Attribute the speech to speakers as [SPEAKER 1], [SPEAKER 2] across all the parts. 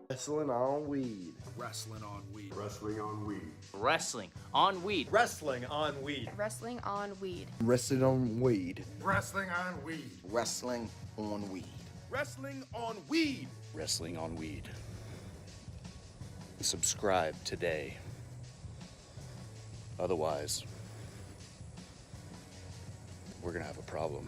[SPEAKER 1] Wrestling on weed.
[SPEAKER 2] Wrestling on weed.
[SPEAKER 3] Wrestling on weed.
[SPEAKER 4] Wrestling on weed.
[SPEAKER 5] Wrestling on weed.
[SPEAKER 6] Wrestling on weed.
[SPEAKER 1] Wrestling on weed.
[SPEAKER 2] Wrestling on weed.
[SPEAKER 7] Wrestling on weed.
[SPEAKER 2] Wrestling on weed.
[SPEAKER 8] Wrestling on weed. Subscribe today. Otherwise, we're gonna have a problem.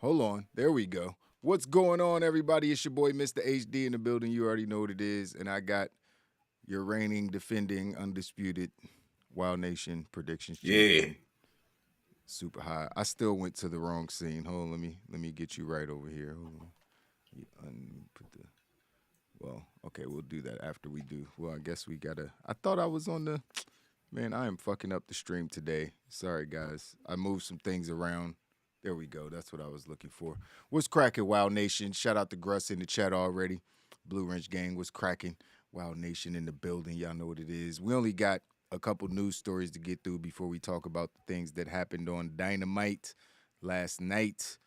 [SPEAKER 9] Hold on. There we go. What's going on, everybody? It's your boy, Mr. HD, in the building. You already know what it is. And I got your reigning, defending, undisputed Wild Nation predictions.
[SPEAKER 10] Yeah.
[SPEAKER 9] Super high. I still went to the wrong scene. Hold on. Let me get you right over here. Hold on. Well, okay, we'll do that after we do. Well, I guess we gotta. I thought I was on the. Man, I am fucking up the stream today. Sorry, guys. I moved some things around. There we go. That's what I was looking for. What's cracking, Wild Nation? Shout out to Gruss in the chat already. Blue Wrench Gang, what's cracking? Wild Nation in the building. Y'all know what it is. We only got a couple news stories to get through before we talk about the things that happened on Dynamite last night.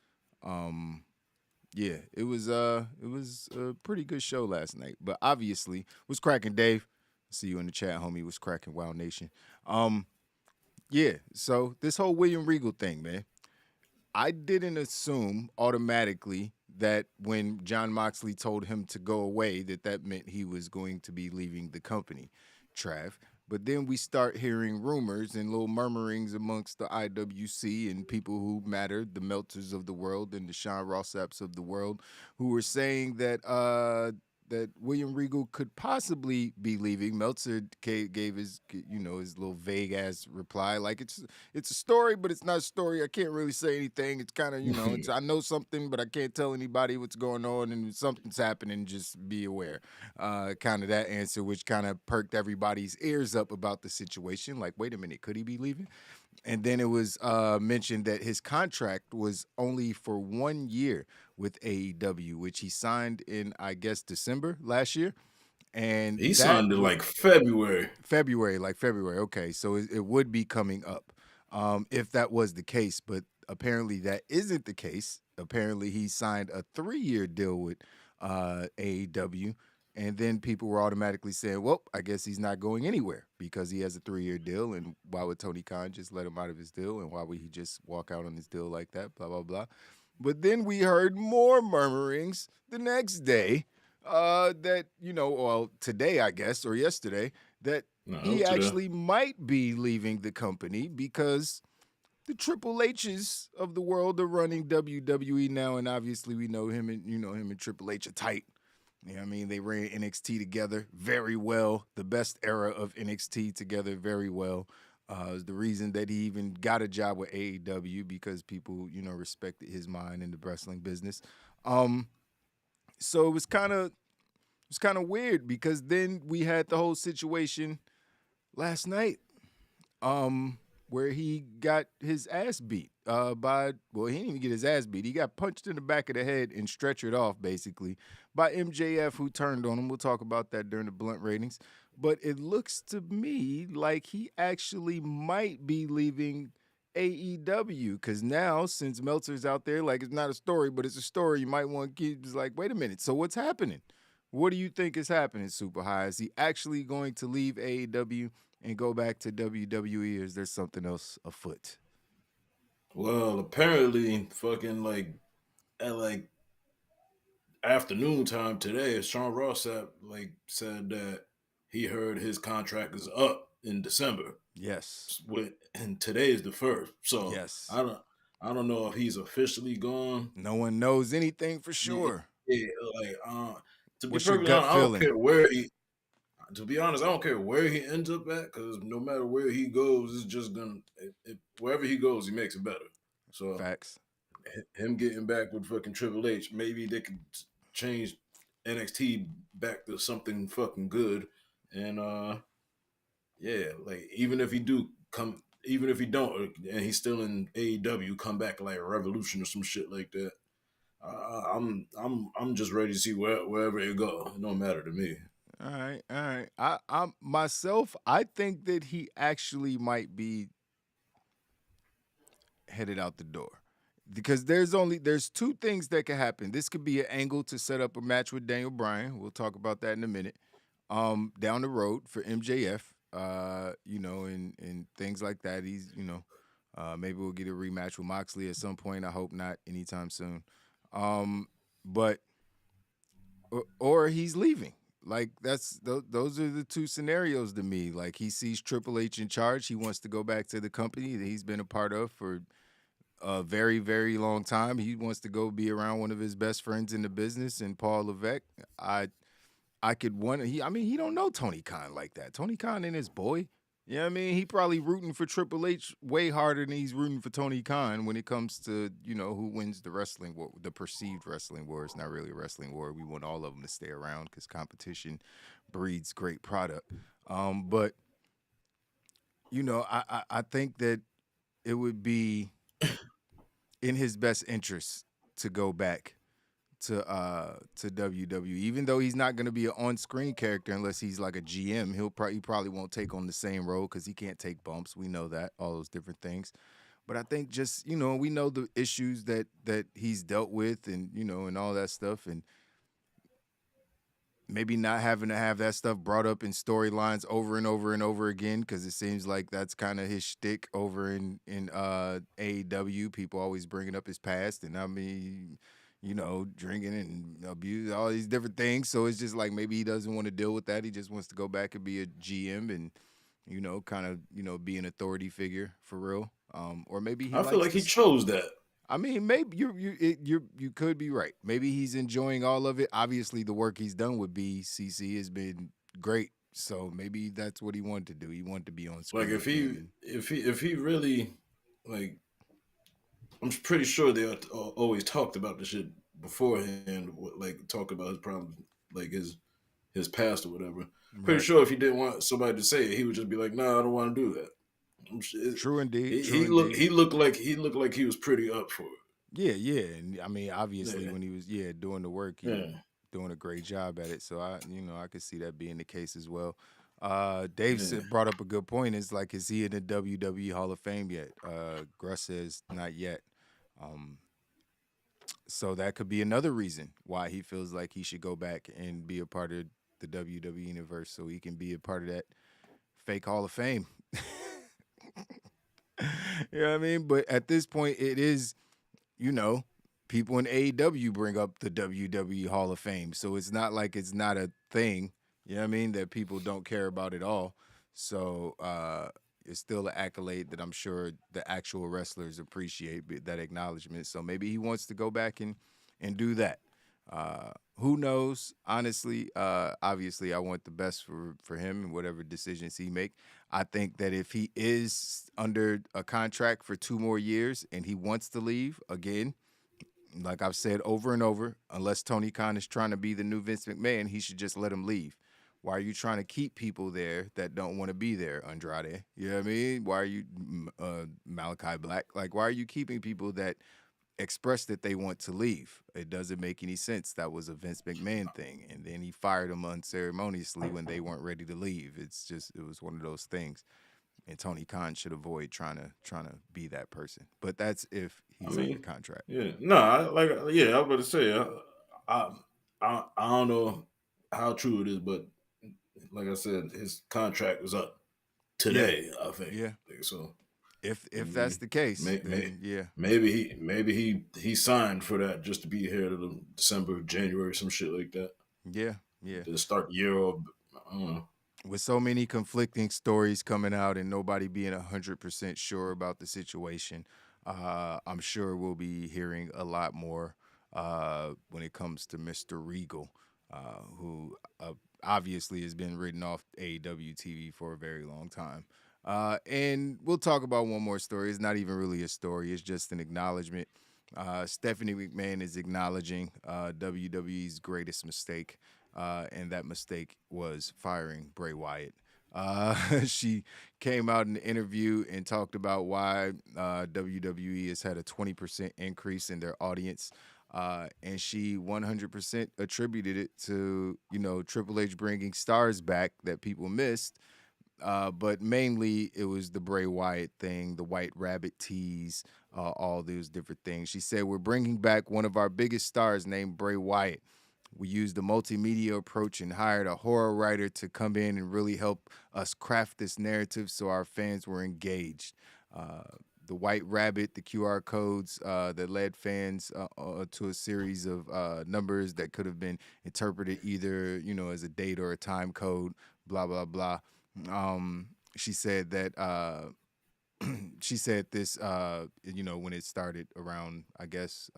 [SPEAKER 9] Yeah, it was a pretty good show last night. But obviously, what's cracking, Dave? See you in the chat, homie. What's cracking, Wild Nation? Yeah. So this whole William Regal thing, man. I didn't assume automatically that when John Moxley told him to go away, that meant he was going to be leaving the company, Trav. But then we start hearing rumors and little murmurings amongst the IWC and people who matter, the Meltzers of the world and the Sean Rossapps of the world, who were saying that that William Regal could possibly be leaving. Meltzer gave his, his little vague ass reply, like it's a story, but it's not a story. I can't really say anything. It's kind of, I know something, but I can't tell anybody what's going on, and if something's happening, just be aware. Kind of that answer, which kind of perked everybody's ears up about the situation. Like, wait a minute, could he be leaving? And then it was mentioned that his contract was only for 1 year with AEW, which he signed in, I guess, December last year. And
[SPEAKER 10] he signed it like February.
[SPEAKER 9] February. Okay, so it would be coming up if that was the case. But apparently that isn't the case. Apparently he signed a 3-year deal with AEW. And then people were automatically saying, well, I guess he's not going anywhere because he has a 3-year deal. And why would Tony Khan just let him out of his deal? And why would he just walk out on his deal like that? Blah, blah, blah. But then we heard more murmurings the next day that, today, I guess, or yesterday, that he actually might be leaving the company because the Triple H's of the world are running WWE now. And obviously we know him and Triple H are tight. You know what I mean? They ran NXT together very well. The best era of NXT together very well. Is the reason that he even got a job with AEW because people, respected his mind in the wrestling business. So it was kind of weird because then we had the whole situation last night where he got his ass beat he didn't even get his ass beat. He got punched in the back of the head and stretchered off, basically, by MJF, who turned on him. We'll talk about that during the blunt ratings. But it looks to me like he actually might be leaving AEW because now, since Meltzer's out there, like, it's not a story, but it's a story you might want to keep. It's like, wait a minute, so what's happening? What do you think is happening, Super High? Is he actually going to leave AEW and go back to WWE, or is there something else afoot?
[SPEAKER 10] Well, apparently, at afternoon time today, Sean Rossap said that he heard his contract is up in December.
[SPEAKER 9] Yes.
[SPEAKER 10] And today is the 1st. So
[SPEAKER 9] yes.
[SPEAKER 10] I don't know if he's officially gone.
[SPEAKER 9] No one knows anything for sure.
[SPEAKER 10] Yeah, to be
[SPEAKER 9] What's your
[SPEAKER 10] perfectly
[SPEAKER 9] gut
[SPEAKER 10] honest, I don't
[SPEAKER 9] feeling?
[SPEAKER 10] care where he. To be honest, I don't care where he ends up at because no matter where he goes, it's just gonna. Wherever he goes, he makes it better. So
[SPEAKER 9] facts.
[SPEAKER 10] Him getting back with fucking Triple H, maybe they could change NXT back to something fucking good. And even if he do come, even if he don't, and he's still in AEW, come back like a Revolution or some shit like that. I'm just ready to see wherever it go. It don't matter to me.
[SPEAKER 9] All right, all right. I'm myself. I think that he actually might be headed out the door because there's two things that can happen. This could be an angle to set up a match with Daniel Bryan. We'll talk about that in a minute. Down the road for MJF. And things like that. He's maybe we'll get a rematch with Moxley at some point. I hope not anytime soon. But or he's leaving. Like those are the two scenarios to me. Like he sees Triple H in charge. He wants to go back to the company that he's been a part of for a very, very long time. He wants to go be around one of his best friends in the business, and Paul Levesque. I could wonder. He don't know Tony Khan like that. Tony Khan ain't his boy. You know what I mean? He probably rooting for Triple H way harder than he's rooting for Tony Khan when it comes to, who wins the wrestling war, the perceived wrestling war. It's not really a wrestling war. We want all of them to stay around because competition breeds great product. But, I think that it would be in his best interest to go back to WWE, even though he's not going to be an on-screen character unless he's like a GM. He probably won't take on the same role because he can't take bumps. We know that, all those different things. But I think just, we know the issues that he's dealt with and, and all that stuff. And maybe not having to have that stuff brought up in storylines over and over and over again because it seems like that's kind of his shtick over in AEW. People always bringing up his past. And drinking and abuse, all these different things. So it's just like maybe he doesn't want to deal with that. He just wants to go back and be a GM and, kind of, be an authority figure for real. Or maybe
[SPEAKER 10] I feel like he chose that.
[SPEAKER 9] I mean, maybe you could be right. Maybe he's enjoying all of it. Obviously, the work he's done with BCC has been great. So maybe that's what he wanted to do. He wanted to be on screen.
[SPEAKER 10] Like if he really like. I'm pretty sure they always talked about the shit beforehand, like talk about his problems, like his past or whatever. Right. Pretty sure if he didn't want somebody to say it, he would just be like, "Nah, I don't want to do that."
[SPEAKER 9] True indeed.
[SPEAKER 10] He looked like he was pretty up for it.
[SPEAKER 9] Yeah, and I mean, obviously, when he was doing the work, he was doing a great job at it. So I could see that being the case as well. Dave brought up a good point. It's like, is he in the WWE Hall of Fame yet? Gruss says not yet. So that could be another reason why he feels like he should go back and be a part of the WWE universe so he can be a part of that fake Hall of Fame. You know what I mean? But at this point, it is, people in AEW bring up the WWE Hall of Fame. So it's not like it's not a thing. You know what I mean? That people don't care about at all. So it's still an accolade that I'm sure the actual wrestlers appreciate, that acknowledgement. So maybe he wants to go back and do that. Who knows? Honestly, obviously, I want the best for him and whatever decisions he make. I think that if he is under a contract for 2 more years and he wants to leave, again, like I've said over and over, unless Tony Khan is trying to be the new Vince McMahon, he should just let him leave. Why are you trying to keep people there that don't want to be there, Andrade? You know what I mean? Why are you Malachi Black? Like, why are you keeping people that express that they want to leave? It doesn't make any sense. That was a Vince McMahon thing. And then he fired them unceremoniously when they weren't ready to leave. It was one of those things. And Tony Khan should avoid trying to be that person. But that's if he's under contract.
[SPEAKER 10] Yeah. No, I was about to say, I don't know how true it is, but like I said, his contract was up today, I think.
[SPEAKER 9] Yeah.
[SPEAKER 10] So
[SPEAKER 9] if that's the case,
[SPEAKER 10] maybe he signed for that just to be here to December, January, some shit like that.
[SPEAKER 9] Yeah.
[SPEAKER 10] To start the year off, I don't know.
[SPEAKER 9] With so many conflicting stories coming out and nobody being 100% sure about the situation, I'm sure we'll be hearing a lot more when it comes to Mr. Regal, who obviously has been written off AEW TV for a very long time. And we'll talk about one more story. It's not even really a story. It's just an acknowledgement. Stephanie McMahon is acknowledging WWE's greatest mistake, and that mistake was firing Bray Wyatt. She came out in an interview and talked about why WWE has had a 20% increase in their audience. And she 100% attributed it to, Triple H bringing stars back that people missed. But mainly it was the Bray Wyatt thing, the White Rabbit tease, all those different things. She said, we're bringing back one of our biggest stars named Bray Wyatt. We used a multimedia approach and hired a horror writer to come in and really help us craft this narrative so our fans were engaged. The White Rabbit, the QR codes that led fans to a series of numbers that could have been interpreted either, as a date or a time code, blah, blah, blah. She said that she said this, when it started around, I guess,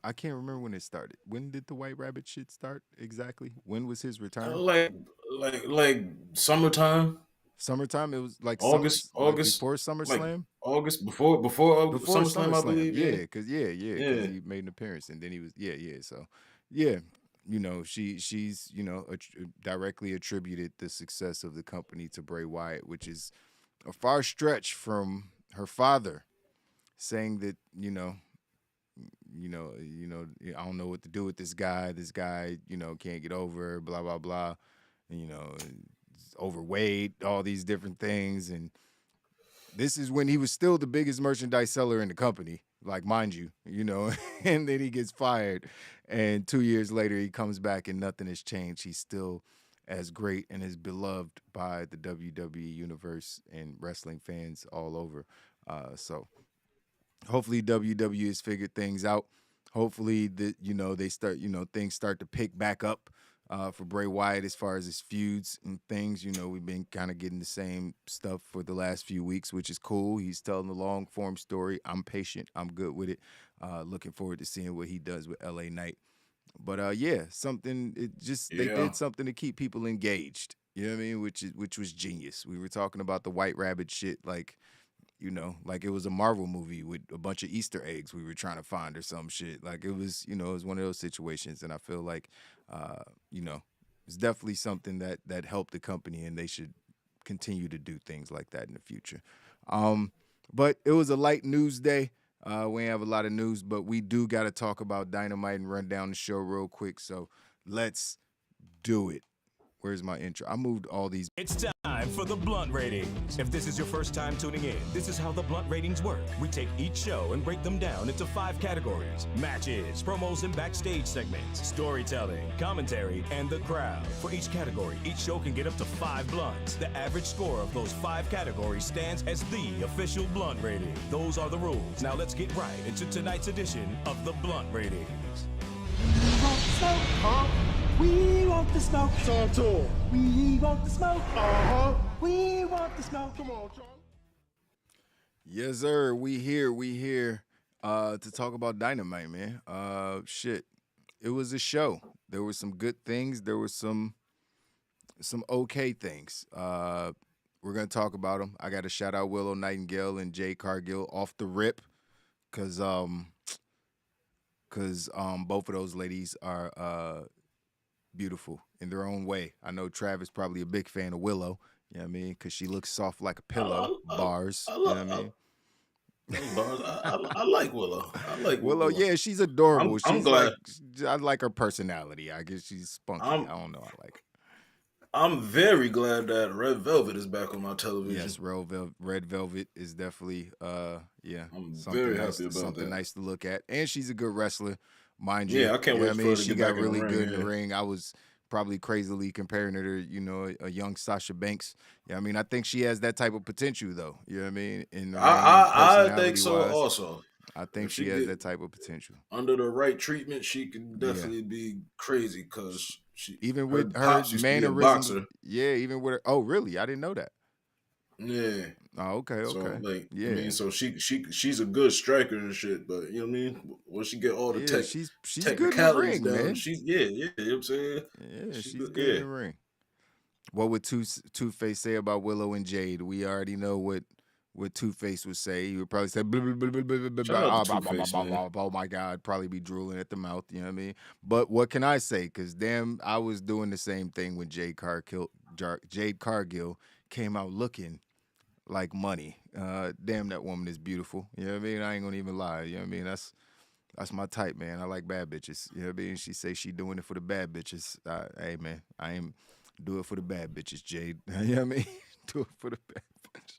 [SPEAKER 9] I can't remember when it started. When did the White Rabbit shit start exactly? When was his return?
[SPEAKER 10] Like summertime,
[SPEAKER 9] Summertime. It was like like
[SPEAKER 10] August,
[SPEAKER 9] before
[SPEAKER 10] like
[SPEAKER 9] SummerSlam.
[SPEAKER 10] August before SummerSlam, I believe.
[SPEAKER 9] Yeah,
[SPEAKER 10] Yeah,
[SPEAKER 9] because
[SPEAKER 10] yeah.
[SPEAKER 9] he made an appearance and then he was So yeah, she's directly attributed the success of the company to Bray Wyatt, which is a far stretch from her father saying that I don't know what to do with this guy. This guy, can't get over, blah, blah, blah. And, he's overweight, all these different things. And this is when he was still the biggest merchandise seller in the company, like, mind you, and then he gets fired. And 2 years later, he comes back and nothing has changed. He's still as great and is beloved by the WWE universe and wrestling fans all over. So hopefully WWE has figured things out. Hopefully that they start things start to pick back up for Bray Wyatt as far as his feuds and things. We've been kind of getting the same stuff for the last few weeks, which is cool. He's telling the long form story. I'm patient. I'm good with it. Looking forward to seeing what he does with LA Knight. But they did something to keep people engaged. You know what I mean? Which was genius. We were talking about the White Rabbit shit like it was a Marvel movie with a bunch of Easter eggs we were trying to find or some shit. Like it was, it was one of those situations. And I feel like, it's definitely something that helped the company and they should continue to do things like that in the future. But it was a light news day. We ain't have a lot of news, but we do got to talk about Dynamite and run down the show real quick. So let's do it. Where's my intro? I moved all these.
[SPEAKER 3] It's time for the Blunt Ratings. If this is your first time tuning in, this is how the Blunt Ratings work. We take each show and break them down into 5 categories: matches, promos and backstage segments, storytelling, commentary, and the crowd. For each category, each show can get up to 5 blunts. The average score of those 5 categories stands as the official Blunt Rating. Those are the rules. Now let's get right into tonight's edition of the Blunt Ratings.
[SPEAKER 5] We want the smoke. It's on tour. We want the smoke. We want the smoke. Come on, John.
[SPEAKER 9] Yes, sir. We here to talk about Dynamite, man. Shit. It was a show. There were some good things. There were some okay things. We're gonna talk about them. I got to shout out Willow Nightingale and Jade Cargil off the rip, cause both of those ladies are beautiful in their own way. I know Travis probably a big fan of Willow, you know what I mean? Because she looks soft like a pillow. Bars, you know what I mean?
[SPEAKER 10] I like Willow. I like
[SPEAKER 9] Willow. Yeah, she's adorable.
[SPEAKER 10] I'm glad.
[SPEAKER 9] I like her personality. I guess she's spunky. I don't know. I like her.
[SPEAKER 10] I'm very glad that Red Velvet is back on my television.
[SPEAKER 9] Yes, Red Velvet is definitely,
[SPEAKER 10] I'm very happy about
[SPEAKER 9] something
[SPEAKER 10] that.
[SPEAKER 9] nice to look at. And she's a good wrestler, mind you.
[SPEAKER 10] Yeah, I can't wait for her to
[SPEAKER 9] she
[SPEAKER 10] get
[SPEAKER 9] got
[SPEAKER 10] back in the
[SPEAKER 9] really
[SPEAKER 10] ring,
[SPEAKER 9] good in
[SPEAKER 10] yeah.
[SPEAKER 9] the ring. I was probably crazily comparing her to, a young Sasha Banks. Yeah, I mean, I think she has that type of potential, though. You know what I mean? In the ring,
[SPEAKER 10] I think so
[SPEAKER 9] personality-wise.
[SPEAKER 10] also.
[SPEAKER 9] I think
[SPEAKER 10] If
[SPEAKER 9] she
[SPEAKER 10] she
[SPEAKER 9] has
[SPEAKER 10] get-
[SPEAKER 9] that type of potential.
[SPEAKER 10] Under the right treatment, she can definitely be crazy because
[SPEAKER 9] Even with her
[SPEAKER 10] pops used to be a
[SPEAKER 9] mannerisms.
[SPEAKER 10] boxer.
[SPEAKER 9] Yeah, even with her. Oh, really? I didn't know that.
[SPEAKER 10] Yeah.
[SPEAKER 9] Oh, okay.
[SPEAKER 10] So
[SPEAKER 9] Yeah.
[SPEAKER 10] I mean, so she's a good striker and shit, but you know what I mean? When she get all the
[SPEAKER 9] Yeah, she's good in the
[SPEAKER 10] technicalities
[SPEAKER 9] ring,
[SPEAKER 10] down,
[SPEAKER 9] man.
[SPEAKER 10] she's you know what I'm saying?
[SPEAKER 9] Yeah, she's
[SPEAKER 10] good,
[SPEAKER 9] good
[SPEAKER 10] yeah.
[SPEAKER 9] in the ring. What would Two-Face say about Willow and Jade? We already know what what Two-Face would say. He would probably say, blah, blah, blah, blah, blah, blah,
[SPEAKER 10] Shout out to
[SPEAKER 9] blah, blah,
[SPEAKER 10] Two-Face,
[SPEAKER 9] blah,
[SPEAKER 10] man.
[SPEAKER 9] blah, oh my God, probably be drooling at the mouth, you know what I mean? But what can I say? Because damn, I was doing the same thing when Jade Cargil came out looking like money. Damn, that woman is beautiful. You know what I mean? I ain't gonna even lie. You know what I mean? That's my type, man. I like bad bitches. You know what I mean? She say she doing it for the bad bitches. Hey, man, I ain't do it for the bad bitches, Jade. You know what I mean? Do it for the bad bitches.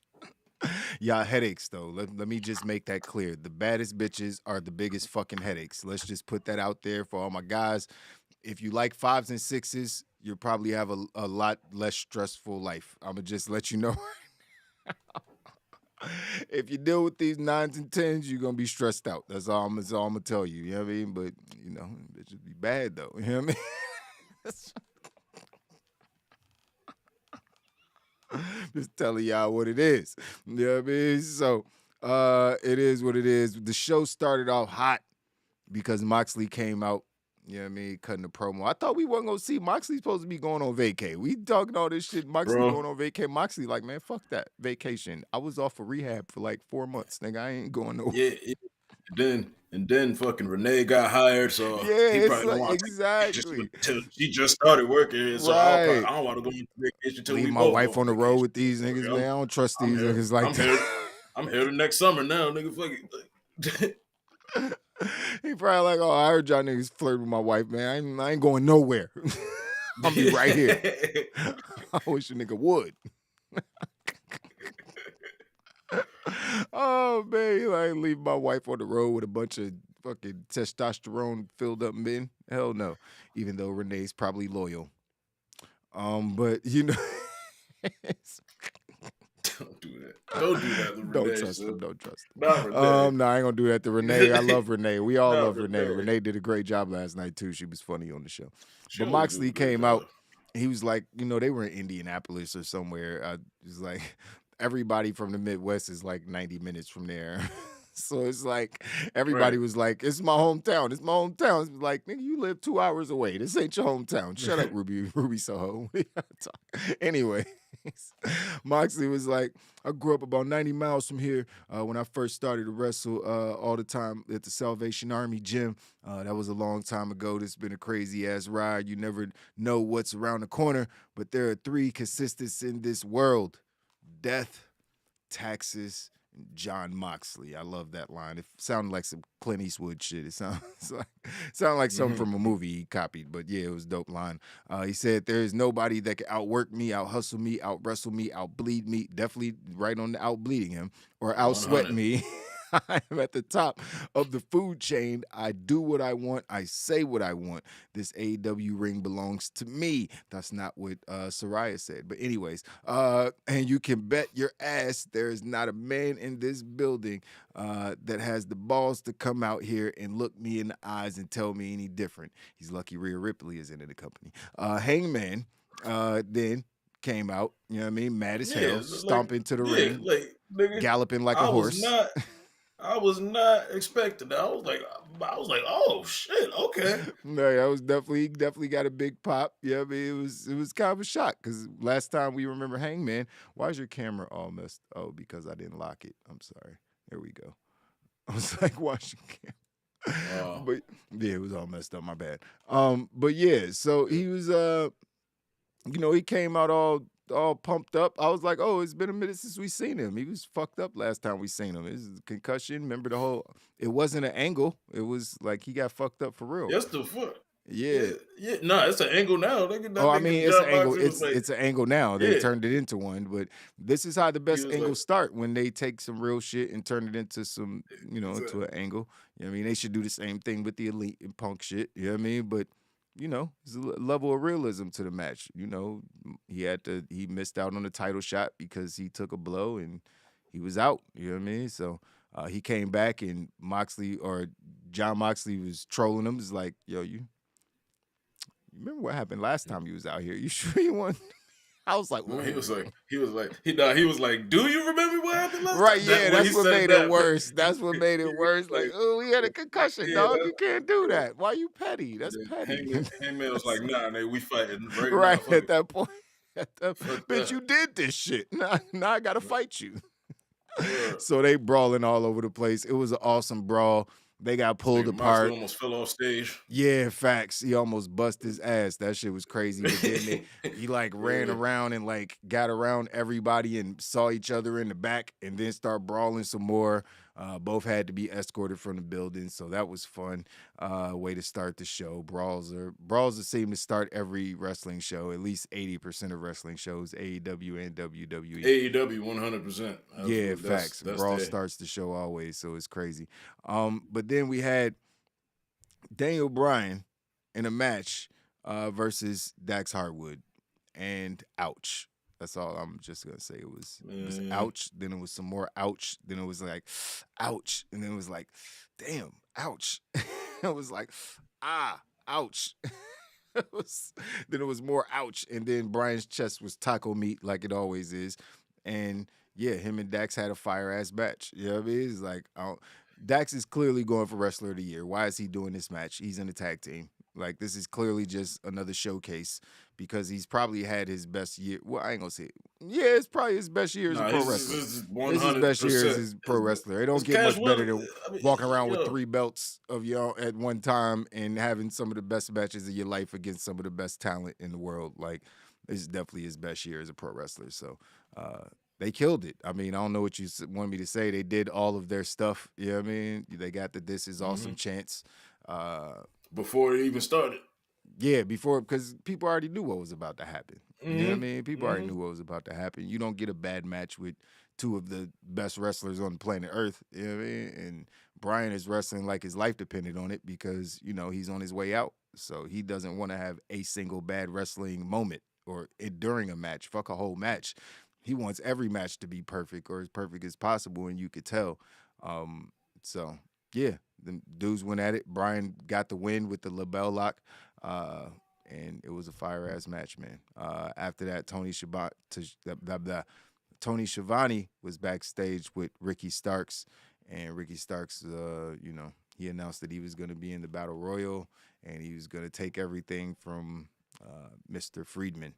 [SPEAKER 9] Y'all headaches, though. Let me just make that clear. The baddest bitches are the biggest fucking headaches. Let's just put that out there for all my guys. If you like 5s and 6s, you'll probably have a lot less stressful life. I'm going to just let you know. If you deal with these 9s and 10s, you're going to be stressed out. That's all I'm going to tell you. You know what I mean? But, you know, bitches be bad, though. You know what I mean? Just telling y'all what it is. You know what I mean? So, it is what it is. The show started off hot because Moxley came out, you know what I mean, cutting the promo. I thought we wasn't going to see Moxley supposed to be going on vacay. We talking all this shit, Moxley going on vacay. Moxley like, man, fuck that vacation. I was off for rehab for like 4 months. Nigga, I ain't going nowhere.
[SPEAKER 10] Yeah. And then fucking Renee got hired, so
[SPEAKER 9] yeah,
[SPEAKER 10] he probably
[SPEAKER 9] like,
[SPEAKER 10] want
[SPEAKER 9] exactly.
[SPEAKER 10] until she just started working here, so I don't want to go on vacation until
[SPEAKER 9] leave
[SPEAKER 10] we
[SPEAKER 9] my
[SPEAKER 10] both
[SPEAKER 9] wife
[SPEAKER 10] go
[SPEAKER 9] on the road with these niggas, man. I don't trust these niggas like that.
[SPEAKER 10] I'm here the next summer now, nigga. Fuck it.
[SPEAKER 9] He probably like, oh, I heard y'all niggas flirt with my wife, man. I ain't going nowhere. I'll be right here. I wish a nigga would. Oh, man, he like leave my wife on the road with a bunch of fucking testosterone filled up men. Hell no. Even though Renee's probably loyal. But you know.
[SPEAKER 10] Don't do that. Don't do that to Renee.
[SPEAKER 9] Don't trust him. Don't trust him.
[SPEAKER 10] Not Renee.
[SPEAKER 9] No, I ain't gonna do that to Renee. I love Renee. We all love Renee.
[SPEAKER 10] Renee.
[SPEAKER 9] Renee did a great job last night too. She was funny on the show. But Moxley came out. He was like, you know, they were in Indianapolis or somewhere. It was like everybody from the Midwest is like 90 minutes from there. So it's like everybody was like, it's my hometown. It's my hometown. It's like, nigga, you live 2 hours away. This ain't your hometown. Shut up, Ruby Soho. Anyway, Moxley was like, I grew up about 90 miles from here when I first started to wrestle all the time at the Salvation Army gym. That was a long time ago. This has been a crazy-ass ride. You never know what's around the corner, but there are 3 consistents in this world: death, taxes, John Moxley. I love that line. It sounded like some Clint Eastwood shit. It sounded like something from a movie he copied, but yeah, it was a dope line. He said, there is nobody that can outwork me, out-hustle me, out-wrestle me, out-bleed me. Definitely right on the out-bleeding him, or out-sweat me. I am at the top of the food chain. I do what I want. I say what I want. This AEW ring belongs to me. That's not what Soraya said. But anyways, and you can bet your ass there is not a man in this building that has the balls to come out here and look me in the eyes and tell me any different. He's lucky Rhea Ripley is in the company. Hangman then came out, you know what I mean, mad as hell, stomping to the ring,
[SPEAKER 10] nigga,
[SPEAKER 9] galloping like a horse.
[SPEAKER 10] I was not expecting that. I was like, oh shit, okay.
[SPEAKER 9] No, that was definitely got a big pop. Yeah, I mean, it was kind of a shock because last time we remember Hangman, why is your camera all messed? Oh, because I didn't lock it. I'm sorry. There we go. I was like, why's your camera?
[SPEAKER 10] Wow.
[SPEAKER 9] But yeah, it was all messed up. My bad. But yeah, so he was you know, he came out all pumped up. I was like, oh, it's been a minute since we seen him. He was fucked up last time we seen him. It was a concussion. Remember the whole, it wasn't an angle. It was like he got fucked up for real.
[SPEAKER 10] That's the fuck.
[SPEAKER 9] Yeah.
[SPEAKER 10] No, it's an angle now.
[SPEAKER 9] I mean, it's an angle. It's an angle now. They turned it into one, but this is how the best angles start, when they take some real shit and turn it into some, you know, into an angle. You know what I mean? They should do the same thing with the Elite and Punk shit. You know what I mean? But you know, there's a level of realism to the match. You know, he missed out on the title shot because he took a blow and he was out. You know what I mean? So he came back and John Moxley was trolling him. It's like, yo, you remember what happened last time you was out here? You sure you want? I was like,
[SPEAKER 10] he was like, do you remember what happened last time?
[SPEAKER 9] Right, yeah, that's what made it worse. That's what made it worse. Like, oh, we had a concussion, dog. You can't do that. Why you petty? That's petty.
[SPEAKER 10] Hangman was like, nah, we fighting
[SPEAKER 9] right
[SPEAKER 10] now,
[SPEAKER 9] at that point. Bitch, you did this shit. Now I gotta fight you. So they brawling all over the place. It was an awesome brawl. They got pulled
[SPEAKER 10] Moxley
[SPEAKER 9] apart.
[SPEAKER 10] almost fell off stage.
[SPEAKER 9] Yeah, facts. He almost bust his ass. That shit was crazy. But then he like ran around and like got around everybody and saw each other in the back and then start brawling some more. Both had to be escorted from the building, so that was fun. Way to start the show. Brawls seem to start every wrestling show. At least 80% of wrestling shows, AEW and WWE.
[SPEAKER 10] AEW 100%.
[SPEAKER 9] Yeah, facts. Brawl starts the show always, so it's crazy. But then we had Daniel Bryan in a match versus Dax Harwood, and ouch. That's all I'm just gonna say. It was ouch. Then it was some more ouch. Then it was like ouch, and then it was like, damn, ouch. It was like ouch. Then it was more ouch, and then Bryan's chest was taco meat like it always is, and yeah, him and Dax had a fire ass match. You know what I mean? It's like Dax is clearly going for Wrestler of the Year. Why is he doing this match? He's in the tag team. Like, this is clearly just another showcase because he's probably had his best year. Well, I ain't gonna say it. Yeah, it's probably his best year as a pro wrestler. It's his best year as his pro wrestler. It don't get much better than walking around with 3 belts of your at one time and having some of the best matches of your life against some of the best talent in the world. Like, this is definitely his best year as a pro wrestler. So, they killed it. I mean, I don't know what you want me to say. They did all of their stuff. You know what I mean? They got the "This is awesome" chants.
[SPEAKER 10] Before it even started.
[SPEAKER 9] Yeah, because people already knew what was about to happen. You know what I mean? People already knew what was about to happen. You don't get a bad match with 2 of the best wrestlers on the planet Earth. You know what I mean? And Bryan is wrestling like his life depended on it because, you know, he's on his way out. So he doesn't want to have a single bad wrestling moment or during a match. Fuck a whole match. He wants every match to be perfect or as perfect as possible, and you could tell. So, yeah. The dudes went at it. Bryan got the win with the LaBelle lock, and it was a fire-ass match, man. After that, Tony Schiavone was backstage with Ricky Starks, and Ricky Starks, you know, he announced that he was going to be in the Battle Royal, and he was going to take everything from Mr. Friedman,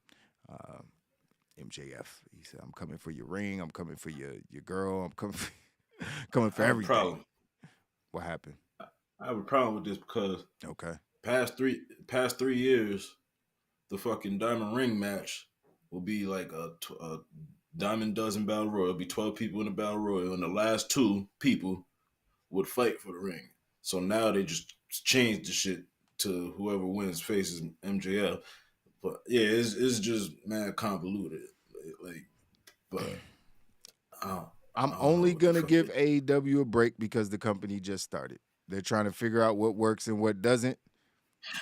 [SPEAKER 9] MJF. He said, "I'm coming for your ring. I'm coming for your girl. I'm coming for everything."
[SPEAKER 10] Problem.
[SPEAKER 9] What happened?
[SPEAKER 10] I have a problem with this because past three years, the fucking Diamond Ring match will be like a Diamond Dozen Battle Royal. It'll be 12 people in the Battle Royal, and the last 2 people would fight for the ring. So now they just changed the shit to whoever wins faces MJF. But yeah, it's just mad convoluted.
[SPEAKER 9] I'm only gonna give AEW a break because the company just started. They're trying to figure out what works and what doesn't.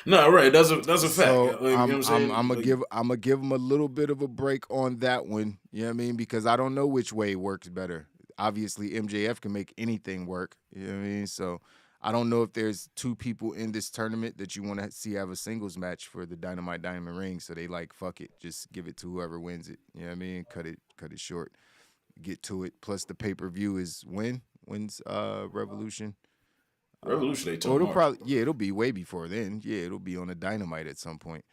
[SPEAKER 10] No, right. That's a fact.
[SPEAKER 9] So
[SPEAKER 10] Like, you know what I'm saying?
[SPEAKER 9] I'm gonna give them a little bit of a break on that one. You know what I mean? Because I don't know which way works better. Obviously, MJF can make anything work. You know what I mean? So I don't know if there's 2 people in this tournament that you want to see have a singles match for the Dynamite Diamond Ring. So they like, fuck it, just give it to whoever wins it. You know what I mean? Cut it short. Get to it. Plus the pay-per-view is when's Revolution?
[SPEAKER 10] Revolution they
[SPEAKER 9] it'll probably it'll be way before then. Yeah, it'll be on a Dynamite at some point.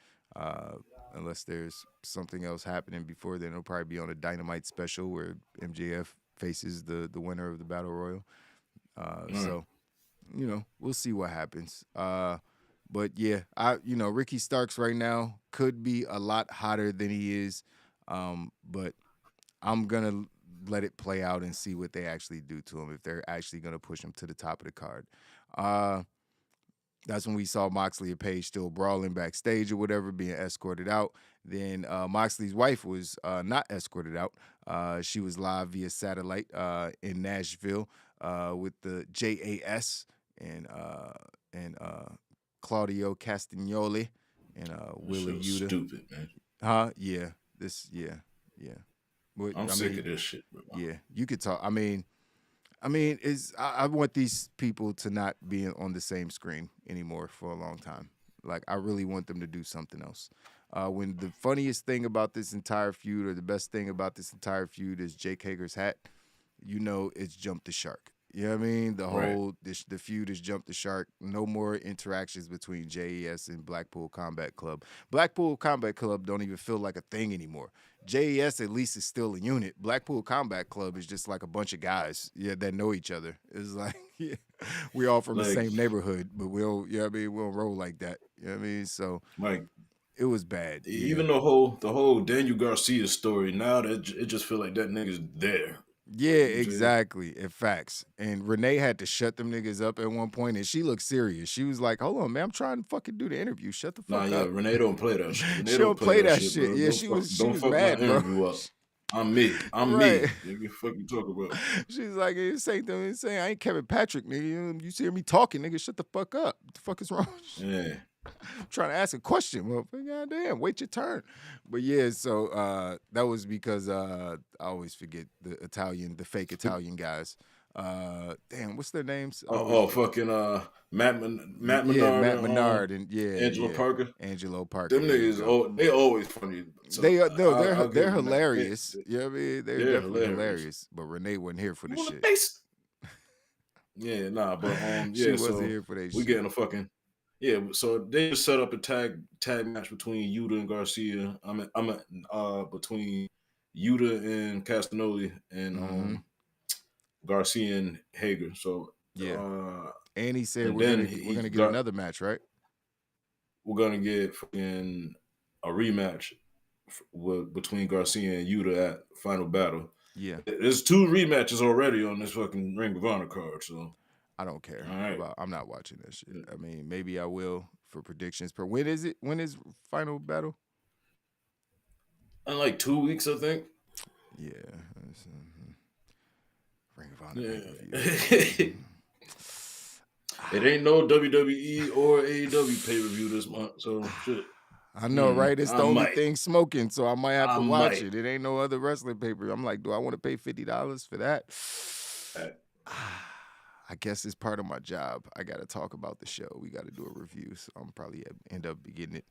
[SPEAKER 9] Unless there's something else happening before then. It'll probably be on a Dynamite special where MJF faces the winner of the Battle Royal. So, you know, we'll see what happens. But yeah, Ricky Starks right now could be a lot hotter than he is. But I'm gonna let it play out and see what they actually do to him, if they're actually going to push him to the top of the card. That's when we saw Moxley and Paige still brawling backstage or whatever, being escorted out. Then Moxley's wife was not escorted out. She was live via satellite in Nashville with the JAS and Claudio Castagnoli and Willie Yuta.
[SPEAKER 10] Stupid, man.
[SPEAKER 9] Yeah. Yeah.
[SPEAKER 10] I'm sick of this shit. Bro.
[SPEAKER 9] Yeah, you could talk. I mean, I want these people to not be on the same screen anymore for a long time. Like, I really want them to do something else. When the funniest thing about this entire feud, or the best thing about this entire feud, is Jake Hager's hat, you know it's jumped the shark. You know what I mean? The
[SPEAKER 10] Right.
[SPEAKER 9] whole the feud has jumped the shark. No more interactions between JES and Blackpool Combat Club. Blackpool Combat Club don't even feel like a thing anymore. JES at least is still a unit. Blackpool Combat Club is just like a bunch of guys, that know each other. It's like we all from the
[SPEAKER 10] Like-
[SPEAKER 9] same neighborhood, but we don't, you know what I mean? We don't roll like that. You know what I mean? So
[SPEAKER 10] Like
[SPEAKER 9] it was bad.
[SPEAKER 10] even the whole Daniel Garcia story. Now that it just feel like that nigga's there.
[SPEAKER 9] Yeah,
[SPEAKER 10] You know what I'm saying?
[SPEAKER 9] exactly. In facts. And Renee had to shut them niggas up at one point, and she looked serious. She was like, "Hold on, man, I'm trying to fucking do the interview. Shut the fuck
[SPEAKER 10] Nah,
[SPEAKER 9] up."
[SPEAKER 10] yeah, Renee don't play that shit. Renee
[SPEAKER 9] She don't play that shit.
[SPEAKER 10] bro.
[SPEAKER 9] Yeah,
[SPEAKER 10] Don't
[SPEAKER 9] she
[SPEAKER 10] fuck-
[SPEAKER 9] was
[SPEAKER 10] don't fuck
[SPEAKER 9] mad,
[SPEAKER 10] my
[SPEAKER 9] bro.
[SPEAKER 10] interview up. I'm me. I'm
[SPEAKER 9] Right.
[SPEAKER 10] me. Nigga, fuck you talk about.
[SPEAKER 9] She's like, "This ain't them insane. I ain't Kevin Patrick, nigga. You see me talking, nigga. Shut the fuck up. What the fuck is wrong?"
[SPEAKER 10] Yeah.
[SPEAKER 9] I'm trying to ask a question, motherfucker. Goddamn, wait your turn. But yeah, so that was because I always forget the fake Italian guys. Damn, what's their names?
[SPEAKER 10] Fucking Matt Menard.
[SPEAKER 9] Yeah, Matt
[SPEAKER 10] and,
[SPEAKER 9] Menard and
[SPEAKER 10] Angelo Parker.
[SPEAKER 9] Angelo Parker.
[SPEAKER 10] Them
[SPEAKER 9] there you
[SPEAKER 10] niggas,
[SPEAKER 9] go.
[SPEAKER 10] they always funny. So
[SPEAKER 9] They are no,
[SPEAKER 10] I'll give
[SPEAKER 9] they're
[SPEAKER 10] them that.
[SPEAKER 9] hilarious. You know what I mean? They're
[SPEAKER 10] They're
[SPEAKER 9] definitely hilarious.
[SPEAKER 10] hilarious.
[SPEAKER 9] But Renee wasn't here for the
[SPEAKER 10] You wanna
[SPEAKER 9] shit.
[SPEAKER 10] face? Yeah, nah, but
[SPEAKER 9] She
[SPEAKER 10] yeah,
[SPEAKER 9] wasn't
[SPEAKER 10] so
[SPEAKER 9] here for that
[SPEAKER 10] we
[SPEAKER 9] shit.
[SPEAKER 10] getting a fucking So they just set up a tag match between Yuta and Garcia. Between Yuta and Castagnoli and Garcia and Hager. So
[SPEAKER 9] Yeah. And he said
[SPEAKER 10] and
[SPEAKER 9] we're
[SPEAKER 10] then
[SPEAKER 9] gonna get another match, right?
[SPEAKER 10] we're gonna get fucking a rematch between Garcia and Yuta at Final Battle.
[SPEAKER 9] Yeah.
[SPEAKER 10] There's 2 rematches already on this fucking Ring of Honor card. So
[SPEAKER 9] I don't care.
[SPEAKER 10] All right.
[SPEAKER 9] I'm not watching that shit. I mean, maybe I will for predictions. But when is it? When is Final Battle?
[SPEAKER 10] in like 2 weeks, I think.
[SPEAKER 9] Yeah. Ring of Honor.
[SPEAKER 10] Yeah.
[SPEAKER 9] pay-per-view.
[SPEAKER 10] It ain't no WWE or AEW pay-per-view this month, so shit.
[SPEAKER 9] I know, right? It's the
[SPEAKER 10] I
[SPEAKER 9] only
[SPEAKER 10] might.
[SPEAKER 9] thing smoking, so I might have to
[SPEAKER 10] I
[SPEAKER 9] watch
[SPEAKER 10] might.
[SPEAKER 9] it. It ain't no other wrestling paper. I'm like, do I want to pay $50 for that? I guess it's part of my job. I got to talk about the show. We got to do a review, so I'm probably end up getting it.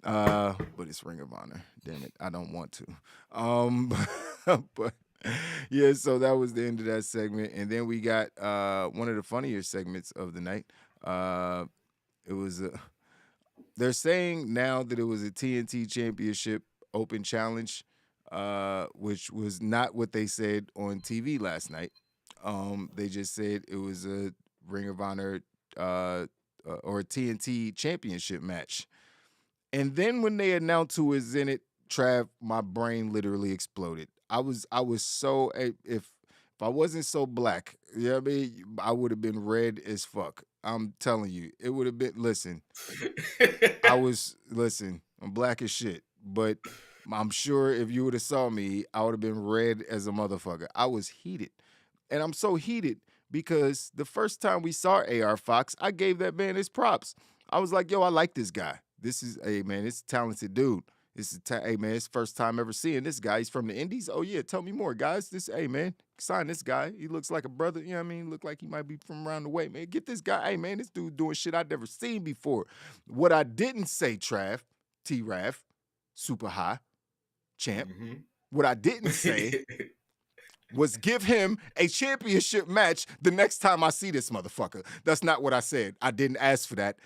[SPEAKER 9] But it's Ring of Honor. Damn it, I don't want to. But yeah, so that was the end of that segment, and then we got one of the funnier segments of the night. It was they're saying now that it was a TNT Championship Open Challenge, which was not what they said on TV last night. They just said it was a Ring of Honor or a TNT Championship match. And then when they announced who was in it, Trav, my brain literally exploded. I was so if I wasn't so black, you know what I mean, I would have been red as fuck. I'm telling you, it would have been. Listen, I'm black as shit, but I'm sure if you would have saw me, I would have been red as a motherfucker. I was heated. And I'm so heated because the first time we saw AR Fox, I gave that man his props. I was like, yo, I like this guy. This is, hey, man, it's a talented dude. Hey, man, it's first time ever seeing this guy. He's from the Indies. Oh, yeah, tell me more, guys. Hey, man, sign this guy. He looks like a brother. You know what I mean? Look like he might be from around the way, man. Get this guy. Hey, man, this dude doing shit I'd never seen before. What I didn't say, T-Rav, super high, champ. What I didn't say was give him a championship match the next time I see this motherfucker. That's not what I said. I didn't ask for that.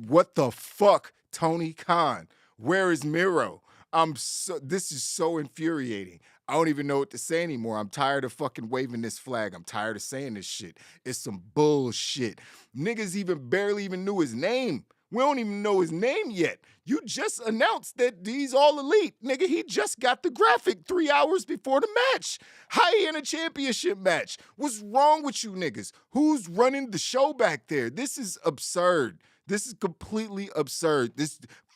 [SPEAKER 9] What the fuck, Tony Khan? Where is Miro? This is so infuriating. I don't even know what to say anymore. I'm tired of fucking waving this flag. I'm tired of saying this shit. It's some bullshit. Niggas barely even knew his name. We don't even know his name yet. You just announced that he's all elite. Nigga, he just got the graphic 3 hours before the match. How he in a championship match? What's wrong with you niggas? Who's running the show back there? This is absurd. This is completely absurd.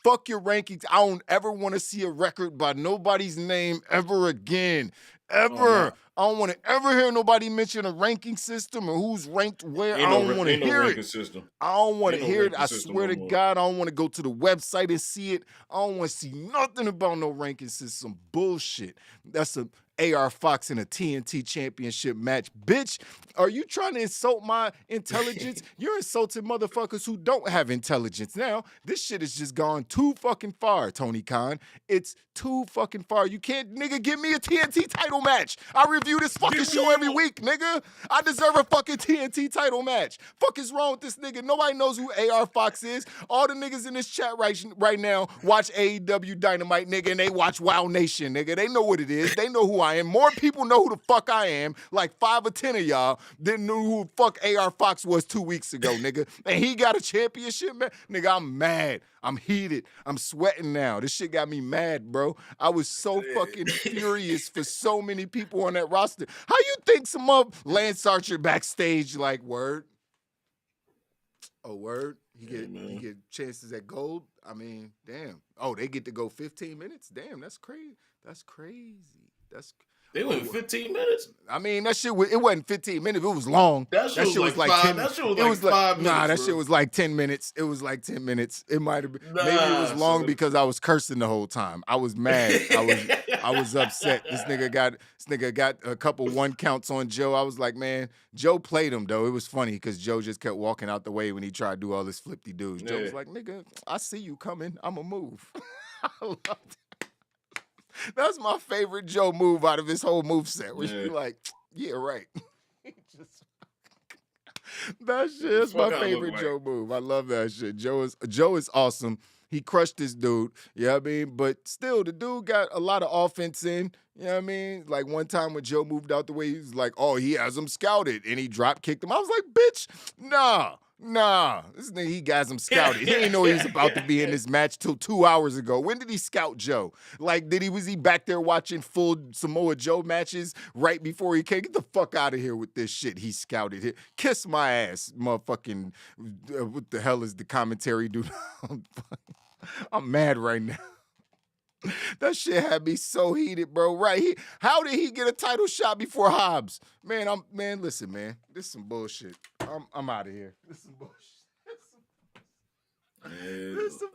[SPEAKER 9] Fuck your rankings. I don't ever want to see a record by nobody's name ever again. Ever. I don't want to ever hear nobody mention a ranking system or who's ranked where. I don't want to hear it.
[SPEAKER 10] System.
[SPEAKER 9] I don't want to
[SPEAKER 10] Ain't no
[SPEAKER 9] hear it.
[SPEAKER 10] ranking
[SPEAKER 9] I
[SPEAKER 10] system
[SPEAKER 9] swear
[SPEAKER 10] no
[SPEAKER 9] to
[SPEAKER 10] more.
[SPEAKER 9] God, I don't want to go to the website and see it. I don't want to see nothing about no ranking system. Bullshit. That's a AR Fox in a TNT championship match. Bitch, are you trying to insult my intelligence? You're insulting motherfuckers who don't have intelligence. Now, this shit has just gone too fucking far, Tony Khan. It's too fucking far. You can't, nigga, give me a TNT title title match. I review this fucking show every week, nigga. I deserve a fucking TNT title match. Fuck is wrong with this nigga? Nobody knows who AR Fox is. All the niggas in this chat right now watch AEW Dynamite, nigga, and they watch WoW Nation, nigga. They know what it is. They know who I am. More people know who the fuck I am. Like 5 or 10 of y'all didn't know who the fuck AR Fox was 2 weeks ago, nigga. And he got a championship, man. Nigga, I'm mad. I'm heated. I'm sweating now. This shit got me mad, bro. I was so fucking furious for so many people on that roster. How you think some of Lance Archer backstage like, word? Oh, word? He get chances at gold? I mean, damn. Oh, they get to go 15 minutes? Damn, that's crazy. That's crazy.
[SPEAKER 10] They went 15 minutes.
[SPEAKER 9] I mean, that shit it wasn't 15 minutes. It was long.
[SPEAKER 10] That shit was like 10. That shit was like 5 minutes.
[SPEAKER 9] Nah, that shit was like 10 minutes. It was like 10 minutes. It might have been. Maybe it was long because I was cursing the whole time. I was mad. I was upset. This nigga got a couple 1 counts on Joe. I was like, man, Joe played him though. It was funny because Joe just kept walking out the way when he tried to do all this flippy dudes. Joe was like, nigga, I see you coming. I'ma move. I loved it. That's my favorite Joe move out of his whole moveset. Where you like, yeah, right. That shit is my favorite Joe move. I love that shit. Joe is awesome. He crushed this dude. You know what I mean? But still, the dude got a lot of offense in. You know what I mean? Like one time when Joe moved out the way, he was like, oh, he has him scouted. And he drop kicked him. I was like, bitch, nah. This nigga, he got him scouted. He didn't know he was about to be in this match till 2 hours ago. When did he scout Joe? Like, was he back there watching full Samoa Joe matches right before he came? Get the fuck out of here with this shit. He scouted it. Kiss my ass, motherfucking. What the hell is the commentary dude? I'm mad right now. That shit had me so heated, bro. Right? How did he get a title shot before Hobbs? Man, listen, man. This is some bullshit. I'm out of here. This is some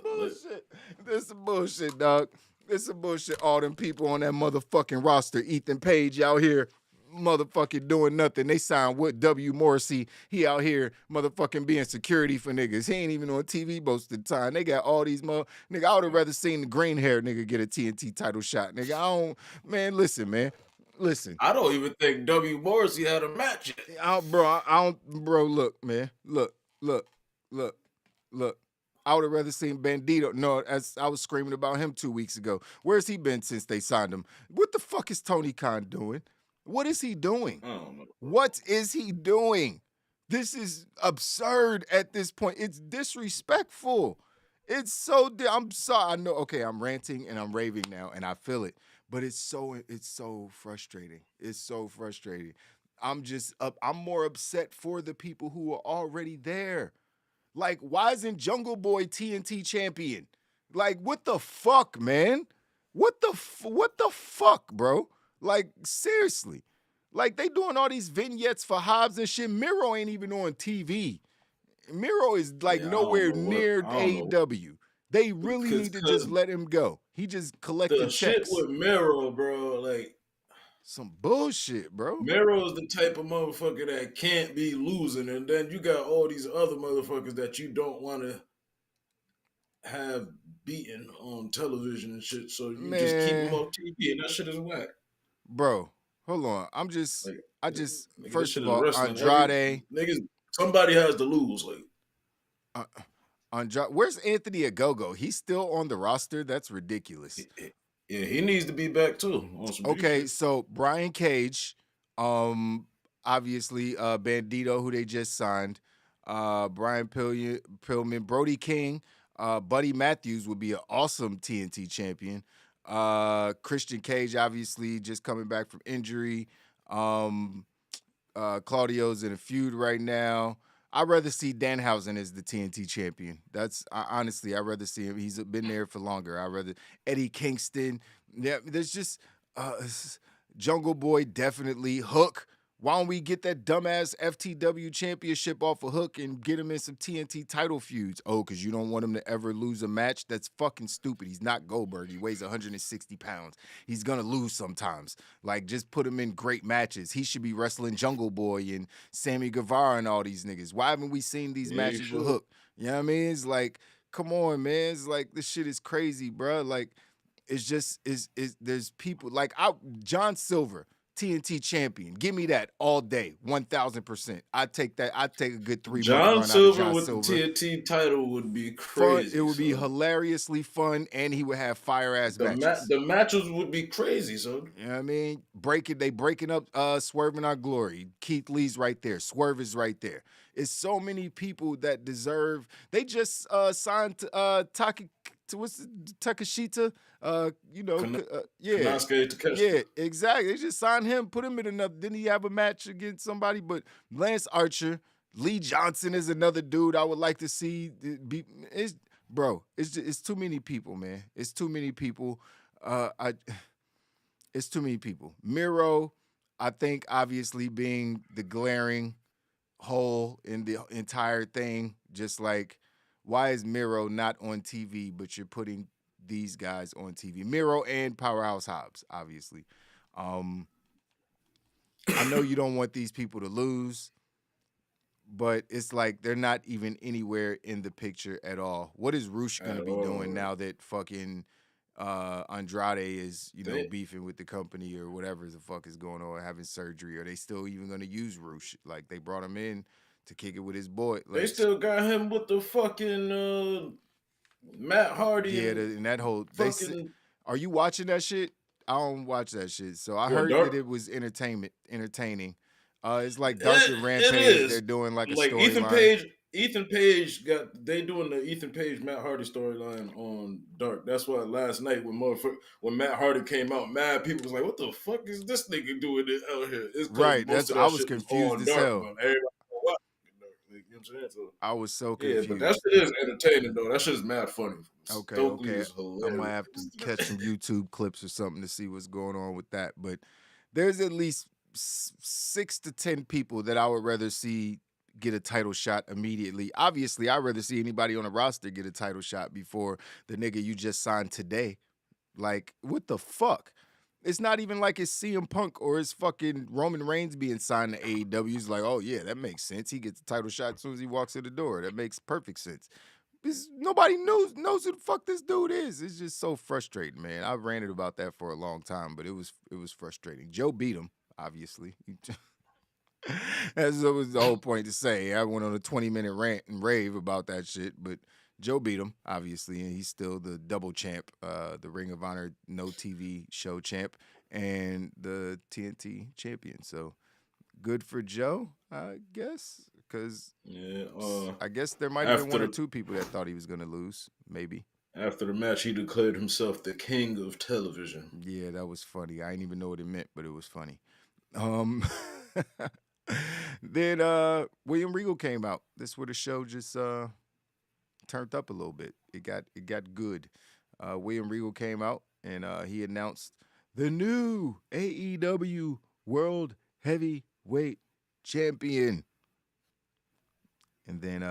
[SPEAKER 9] bullshit. This is some bullshit, dog. This is some bullshit. All them people on that motherfucking roster. Ethan Page out here motherfucking doing nothing. They signed with W. Morrissey. He out here motherfucking being security for niggas. He ain't even on TV most of the time. They got all these nigga, I would have rather seen the green hair nigga get a TNT title shot. Nigga, listen.
[SPEAKER 10] I don't even think W. Morrissey had a match yet.
[SPEAKER 9] Bro, look, man. Look. I would have rather seen Bandito. No, as I was screaming about him 2 weeks ago. Where's he been since they signed him? What the fuck is Tony Khan doing? What is he doing? What is he doing? This is absurd at this point. It's disrespectful. It's so I'm sorry. I know, okay, I'm ranting and I'm raving now, and I feel it. But it's so frustrating. It's so frustrating. I'm more upset for the people who are already there. Like, why isn't Jungle Boy TNT champion? Like, what the fuck, man? What the fuck, bro? Like, seriously. Like, they doing all these vignettes for Hobbs and shit. Miro ain't even on TV. Miro is, like, nowhere near AEW. They really need to just let him go. He just collected checks.
[SPEAKER 10] Shit with Miro, bro, like...
[SPEAKER 9] Some bullshit, bro.
[SPEAKER 10] Miro is the type of motherfucker that can't be losing. And then you got all these other motherfuckers that you don't want to have beaten on television and shit. So you just keep them off TV, and that shit is whack.
[SPEAKER 9] Bro, hold on. First of all, Andrade.
[SPEAKER 10] Niggas, somebody has to lose. Like,
[SPEAKER 9] Andrade, where's Anthony Ogogo? He's still on the roster? That's ridiculous.
[SPEAKER 10] Yeah, he needs to be back too.
[SPEAKER 9] Okay, so Brian Cage, obviously Bandito, who they just signed, Brian Pillman, Brody King, Buddy Matthews would be an awesome TNT champion. Christian Cage, obviously, just coming back from injury. Claudio's in a feud right now. I'd rather see Danhausen as the TNT champion. Honestly, I'd rather see him. He's been there for longer. I'd rather Eddie Kingston. Yeah, there's just Jungle Boy, definitely. Hook. Why don't we get that dumbass FTW championship off of Hook and get him in some TNT title feuds? Oh, because you don't want him to ever lose a match? That's fucking stupid. He's not Goldberg. He weighs 160 pounds. He's going to lose sometimes. Like, just put him in great matches. He should be wrestling Jungle Boy and Sammy Guevara and all these niggas. Why haven't we seen these matches with Hook? You know what I mean? It's like, come on, man. It's like, this shit is crazy, bro. Like, it's just is there's people like John Silver, TNT champion. Give me that all day, 1,000%. I take that. I take a good 3 month
[SPEAKER 10] John
[SPEAKER 9] run
[SPEAKER 10] Silver
[SPEAKER 9] out of John
[SPEAKER 10] with
[SPEAKER 9] Silver.
[SPEAKER 10] the TNT title would be
[SPEAKER 9] Fun.
[SPEAKER 10] crazy.
[SPEAKER 9] It would be hilariously fun, and he would have fire ass matches.
[SPEAKER 10] The matches would be crazy, son.
[SPEAKER 9] You know what I mean? They breaking up Swerve in Our Glory. Keith Lee's right there. Swerve is right there. It's so many people that deserve. They just signed Takashita.
[SPEAKER 10] Konosuke Takeshita.
[SPEAKER 9] Yeah, exactly. They just signed him, put him in another. Didn't he have a match against somebody? But Lance Archer, Lee Johnson is another dude I would like to see. It's too many people, man. It's too many people. It's too many people. Miro, I think, obviously being the glaring hole in the entire thing. Just like, why is Miro not on TV, but you're putting these guys on TV? Miro and Powerhouse Hobbs, obviously. I know you don't want these people to lose, but it's like they're not even anywhere in the picture at all. What is Roosh going to be doing now that fucking Andrade is, beefing with the company or whatever the fuck is going on, having surgery? Are they still even going to use Roosh? Like, they brought him in to kick it with his boy. Like,
[SPEAKER 10] they still got him with the fucking Matt Hardy.
[SPEAKER 9] Yeah, and that whole are you watching that shit? I don't watch that shit. So I heard
[SPEAKER 10] Dark?
[SPEAKER 9] that it was entertaining. It's like Dark and Rampage. They're doing like a storyline.
[SPEAKER 10] Ethan Page they doing the Ethan Page Matt Hardy storyline on Dark. That's why last night when Matt Hardy came out, mad people was like, "What the fuck is this nigga doing out here?" It's
[SPEAKER 9] right. I was confused as hell. I was so confused.
[SPEAKER 10] Yeah, but that shit is entertaining though. That shit is mad funny.
[SPEAKER 9] Okay. I'm gonna have to catch some YouTube clips or something to see what's going on with that. But there's at least 6 to 10 people that I would rather see get a title shot immediately. Obviously, I'd rather see anybody on the roster get a title shot before the nigga you just signed today. Like, what the fuck? It's not even like it's CM Punk or it's fucking Roman Reigns being signed to AEW. It's like, oh yeah, that makes sense. He gets the title shot as soon as he walks in the door. That makes perfect sense. Nobody knows who the fuck this dude is. It's just so frustrating, man. I've ranted about that for a long time, but it was frustrating. Joe beat him, obviously. That was the whole point to say. I went on a 20-minute rant and rave about that shit, but Joe beat him, obviously, and he's still the double champ, the Ring of Honor no TV show champ, and the TNT champion. So good for Joe, I guess, because I guess there might have been 1 or 2 people that thought he was going to lose, maybe.
[SPEAKER 10] After the match, he declared himself the king of television.
[SPEAKER 9] Yeah, that was funny. I didn't even know what it meant, but it was funny. Then William Regal came out. This is where the show just turned up a little bit. It got good. William Regal came out and he announced the new AEW World Heavyweight Champion. And then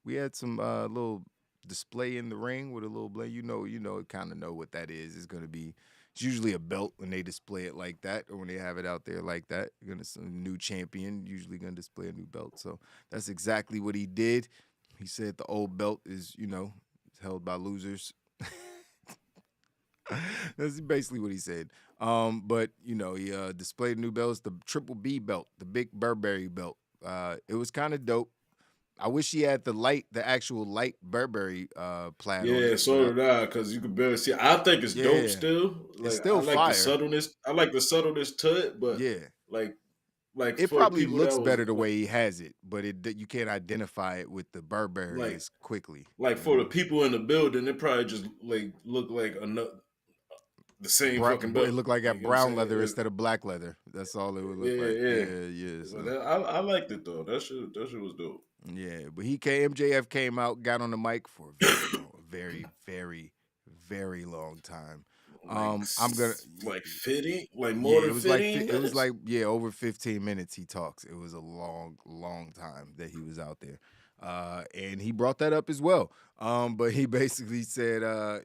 [SPEAKER 9] we had some little display in the ring with a little blade. You kind of know what that is. It's usually a belt when they display it like that, or when they have it out there like that. You're gonna see a new champion, usually gonna display a new belt. So that's exactly what he did. He said the old belt is, held by losers. That's basically what he said. But he displayed new belts, the Triple B belt, the Big Burberry belt. It was kind of dope. I wish he had the actual light Burberry plaid.
[SPEAKER 10] Yeah, so did I, because you could barely see. I think it's dope still. Like,
[SPEAKER 9] it's still
[SPEAKER 10] I like
[SPEAKER 9] fire.
[SPEAKER 10] The subtleness. I like the subtleness to it, but like
[SPEAKER 9] it probably looks better the way he has it, but you can't identify it with the Burberry as quickly.
[SPEAKER 10] Like for the people in the building, it probably just look like the same fucking belt.
[SPEAKER 9] It looked like that brown leather instead of black leather. That's all it would look like. Yeah.
[SPEAKER 10] So I liked it though. That shit was dope.
[SPEAKER 9] Yeah, but MJF came out, got on the mic for a very, very, very long time. I'm gonna
[SPEAKER 10] more than 15 minutes.
[SPEAKER 9] It was like over 15 minutes he talks. It was a long, long time that he was out there. And he brought that up as well. But he basically said that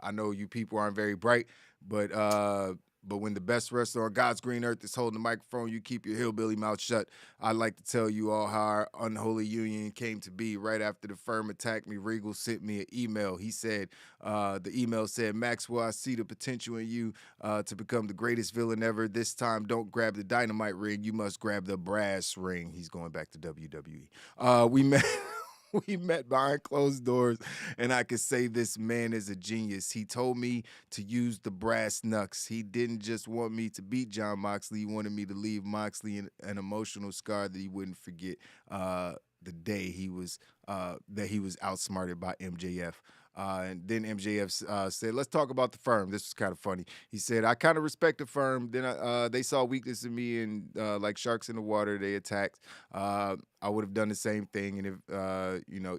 [SPEAKER 9] I know you people aren't very bright, but But when the best wrestler on God's green earth is holding the microphone, you keep your hillbilly mouth shut. I'd like to tell you all how our unholy union came to be. Right after the firm attacked me, Regal sent me an email. He said, the email said, Maxwell, I see the potential in you to become the greatest villain ever. This time, don't grab the Dynamite ring. You must grab the brass ring. He's going back to WWE. We met... We met behind closed doors, and I could say this man is a genius. He told me to use the brass knucks. He didn't just want me to beat Jon Moxley. He wanted me to leave Moxley an emotional scar that he wouldn't forget the day he was outsmarted by MJF. And then MJF said, let's talk about the firm. This was kind of funny. He said, I kind of respect the firm. Then they saw weakness in me, and like sharks in the water, they attacked. I would have done the same thing. And if,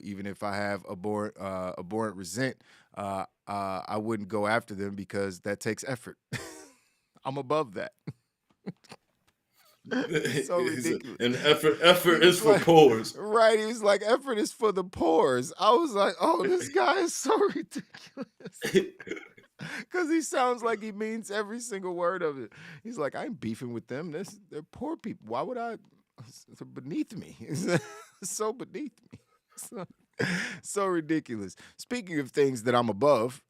[SPEAKER 9] even if I have abhorrent resent, I wouldn't go after them because that takes effort. I'm above that. So ridiculous.
[SPEAKER 10] And effort is for pores.
[SPEAKER 9] Right. He was like, effort is for the pores. I was like, oh, this guy is so ridiculous. Because he sounds like he means every single word of it. He's like, I'm beefing with them. They're poor people. Why would I? They're beneath me. It's so beneath me. So ridiculous. Speaking of things that I'm above,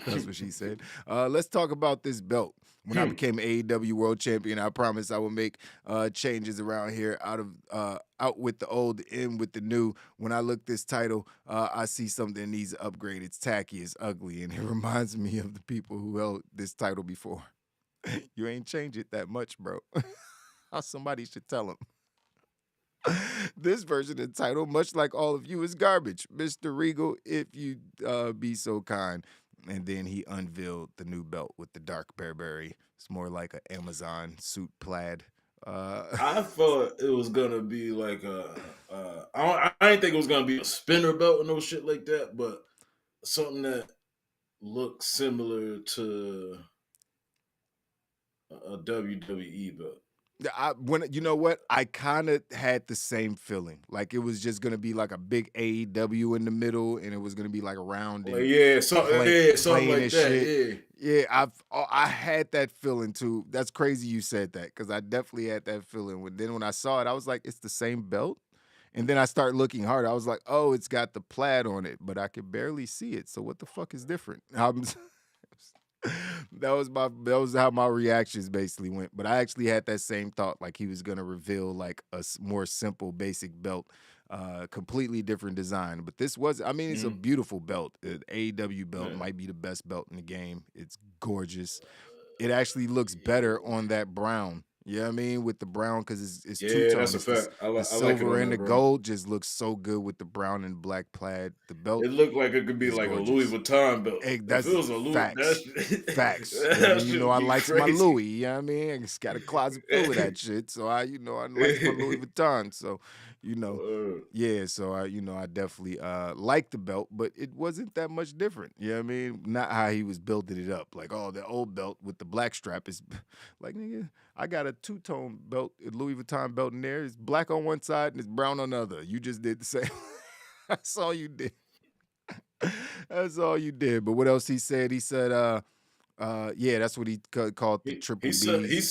[SPEAKER 9] that's what she said. Let's talk about this belt. When I became AEW World Champion, I promised I would make changes around here out with the old, in with the new. When I look this title, I see something that needs an upgrade. It's tacky, it's ugly, and it reminds me of the people who held this title before. You ain't changed it that much, bro. Somebody should tell him. This version of the title, much like all of you, is garbage. Mr. Regal, if you be so kind. And then he unveiled the new belt with the dark Burberry. It's more like an Amazon suit plaid.
[SPEAKER 10] I thought it was gonna be like I didn't think it was gonna be a spinner belt or no shit like that, but something that looked similar to a WWE belt.
[SPEAKER 9] You know what? I kind of had the same feeling. Like it was just gonna be like a big AEW in the middle, and it was gonna be like around.
[SPEAKER 10] Something like that.
[SPEAKER 9] Yeah, I had that feeling too. That's crazy you said that because I definitely had that feeling. When I saw it, I was like, it's the same belt. And then I started looking harder. I was like, oh, it's got the plaid on it, but I could barely see it. So what the fuck is different? That was how my reactions basically went. But I actually had that same thought, like he was gonna reveal like a more simple, basic belt, completely different design. But this was, it's a beautiful belt. An AEW belt might be the best belt in the game. It's gorgeous. It actually looks better on that brown. You know what I mean? With the brown, because it's two-tone.
[SPEAKER 10] That's a fact.
[SPEAKER 9] The silver and the gold just looks so good with the brown and black plaid. The belt.
[SPEAKER 10] It looked like it could be like gorgeous. A Louis Vuitton belt.
[SPEAKER 9] Hey, that's
[SPEAKER 10] if it was a Louis,
[SPEAKER 9] facts.
[SPEAKER 10] That
[SPEAKER 9] I like my Louis. You know what I mean? I just got a closet full of that shit. So I like my Louis Vuitton. So So I definitely like the belt, but it wasn't that much different. You know what I mean? Not how he was building it up. Like, oh, the old belt with the black strap is like, nigga, I got a two-tone belt, a Louis Vuitton belt in there. It's black on one side and it's brown on the other. You just did the same. That's all you did. That's all you did. But what else he said? He said, that's what he called the triple B.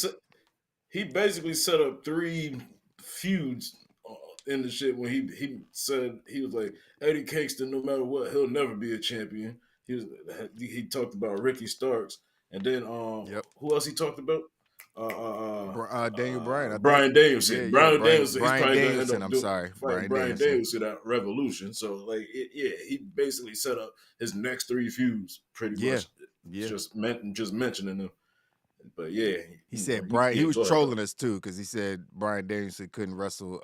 [SPEAKER 10] He basically set up 3 feuds in the shit when he said, he was like, Eddie Kingston, no matter what, he'll never be a champion. He talked about Ricky Starks, and then who else he talked about?
[SPEAKER 9] Daniel Bryan.
[SPEAKER 10] Brian Danielson. Brian Danielson.
[SPEAKER 9] Brian Danielson. I'm sorry.
[SPEAKER 10] Brian Danielson at Revolution. So he basically set up his next 3 feuds pretty much. Yeah. Just mentioning them. But he
[SPEAKER 9] said Brian. He was trolling us too because he said Brian Danielson couldn't wrestle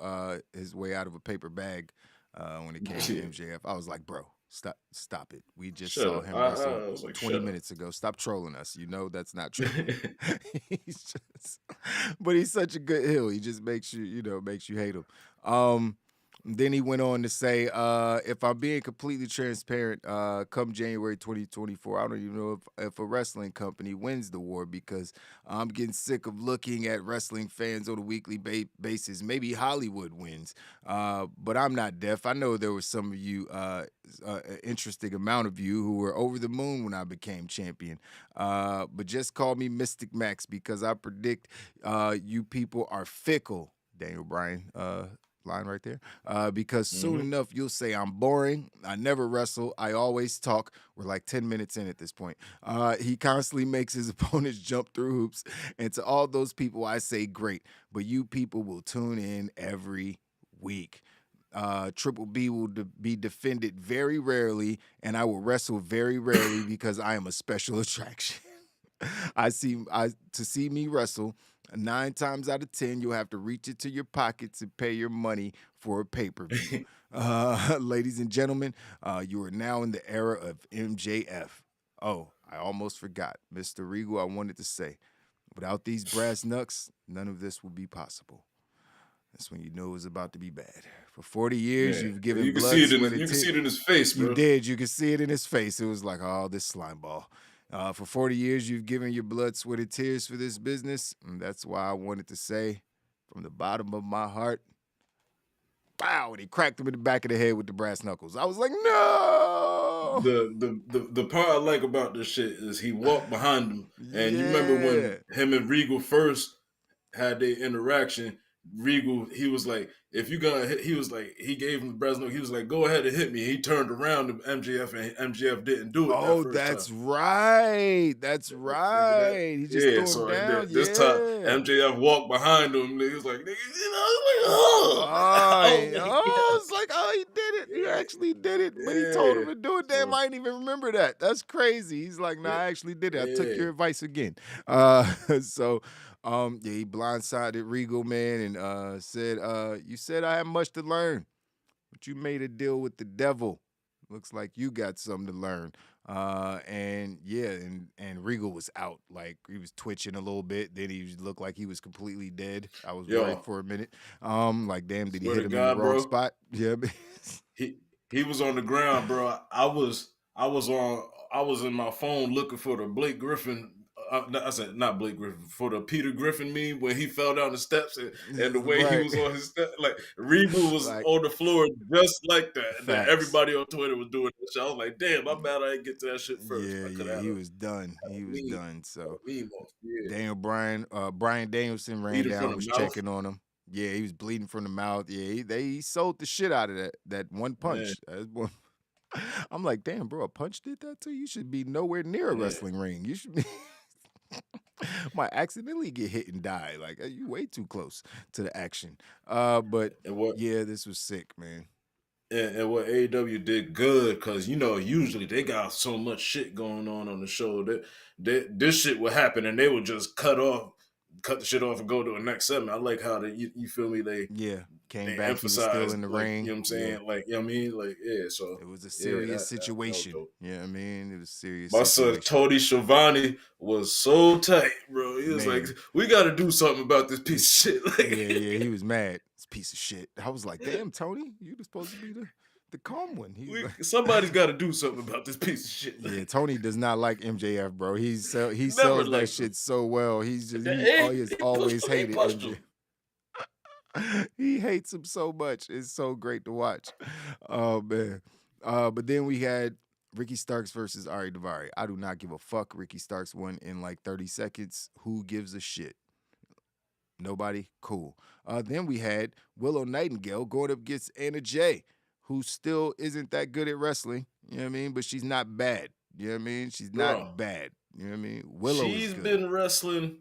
[SPEAKER 9] his way out of a paper bag when it came to MJF. I was like, bro, stop it. We just saw him wrestle 20 minutes ago. Stop trolling us. You know that's not true. But he's such a good heel. He just makes you hate him. Then he went on to say, if I'm being completely transparent, come January 2024, I don't even know if a wrestling company wins the war because I'm getting sick of looking at wrestling fans on a weekly basis. Maybe Hollywood wins, but I'm not deaf. I know there were some of you, an interesting amount of you who were over the moon when I became champion. But just call me Mystic Max because I predict you people are fickle. Daniel Bryan, line right there. Because soon enough, you'll say I'm boring. I never wrestle. I always talk. We're like 10 minutes in at this point. He constantly makes his opponents jump through hoops. And to all those people, I say great. But you people will tune in every week. Triple B will be defended very rarely, and I will wrestle very rarely because I am a special attraction. To see me wrestle, 9 times out of 10, you'll have to reach into your pockets and pay your money for a pay-per-view. Ladies and gentlemen, you are now in the era of MJF. Oh, I almost forgot. Mr. Regal, I wanted to say, without these brass knucks, none of this would be possible. That's when you know it was about to be bad. For 40 years, you've given
[SPEAKER 10] you can
[SPEAKER 9] blood,
[SPEAKER 10] see it
[SPEAKER 9] sweat,
[SPEAKER 10] in,
[SPEAKER 9] and
[SPEAKER 10] you can see
[SPEAKER 9] tears.
[SPEAKER 10] it in his face, bro.
[SPEAKER 9] You did. You could see it in his face. It was like, oh, this slime ball. For 40 years, you've given your blood, sweat, and tears for this business. And that's why I wanted to say, from the bottom of my heart, pow, and he cracked him in the back of the head with the brass knuckles. I was like, no.
[SPEAKER 10] The part I like about this shit is he walked behind him, and you remember when him and Regal first had their interaction. Regal, he was like, if you gonna hit, he was like, he gave him the brass knuckle. He was like, go ahead and hit me. He turned around to MJF, and MJF didn't do it.
[SPEAKER 9] Oh,
[SPEAKER 10] that
[SPEAKER 9] that's
[SPEAKER 10] time.
[SPEAKER 9] right. That's right. He just threw him down.
[SPEAKER 10] This time, MJF walked behind him. He was like, nigga,
[SPEAKER 9] it's like, oh, he did it. He actually did it. But he told him to do it. Damn, I didn't even remember that. That's crazy. He's like, nah, I actually did it. I took your advice again. He blindsided Regal, man, and said, you said I have much to learn, but you made a deal with the devil. Looks like you got something to learn. And Regal was out. Like, he was twitching a little bit. Then he looked like he was completely dead. I was worried for a minute. Like, damn, did he hit him in the wrong spot? Yeah.
[SPEAKER 10] He was on the ground, bro. I was in my phone looking for the Blake Griffin. I said not Blake Griffin, for the Peter Griffin meme when he fell down the steps and the way he was on his step, like Regal was like, on the floor just like that. And everybody on Twitter was doing that shit. I was like, damn, I'm mad I didn't get to that shit first.
[SPEAKER 9] He was done. He was done. So Daniel Bryan Danielson ran down, was checking on him. Yeah, he was bleeding from the mouth. Yeah, he sold the shit out of that one punch. I'm like, damn, bro, a punch did that to you? You should be nowhere near a wrestling ring. You should be might accidentally get hit and die. Like, you way too close to the action. This was sick, man.
[SPEAKER 10] And what AEW did good, because usually they got so much shit going on the show that this shit would happen and they would just cut the shit off and go to the next segment. I like how you feel me? They
[SPEAKER 9] came back, he was still in the ring.
[SPEAKER 10] You know what I'm saying?
[SPEAKER 9] Yeah.
[SPEAKER 10] Like, you know what I mean? Like, yeah, so
[SPEAKER 9] it was a serious situation. Yeah, I mean, it was serious.
[SPEAKER 10] My son Tony Schiavone was so tight, bro. He was like, we got to do something about this piece of shit. Like,
[SPEAKER 9] he was mad. This piece of shit. I was like, damn, Tony, you were supposed to be the calm one.
[SPEAKER 10] Somebody's got to do something about this piece of shit.
[SPEAKER 9] Yeah, Tony does not like MJF, bro. He sells that shit so well. He's always hated MJF. He hates him so much. It's so great to watch. Oh, man. But then we had Ricky Starks versus Ari Daivari. I do not give a fuck. Ricky Starks won in like 30 seconds. Who gives a shit? Nobody? Cool. Then we had Willow Nightingale going up against Anna Jay, who still isn't that good at wrestling. You know what I mean? But she's not bad. You know what I mean? She's not bad. You know what I mean? Willow
[SPEAKER 10] She's been wrestling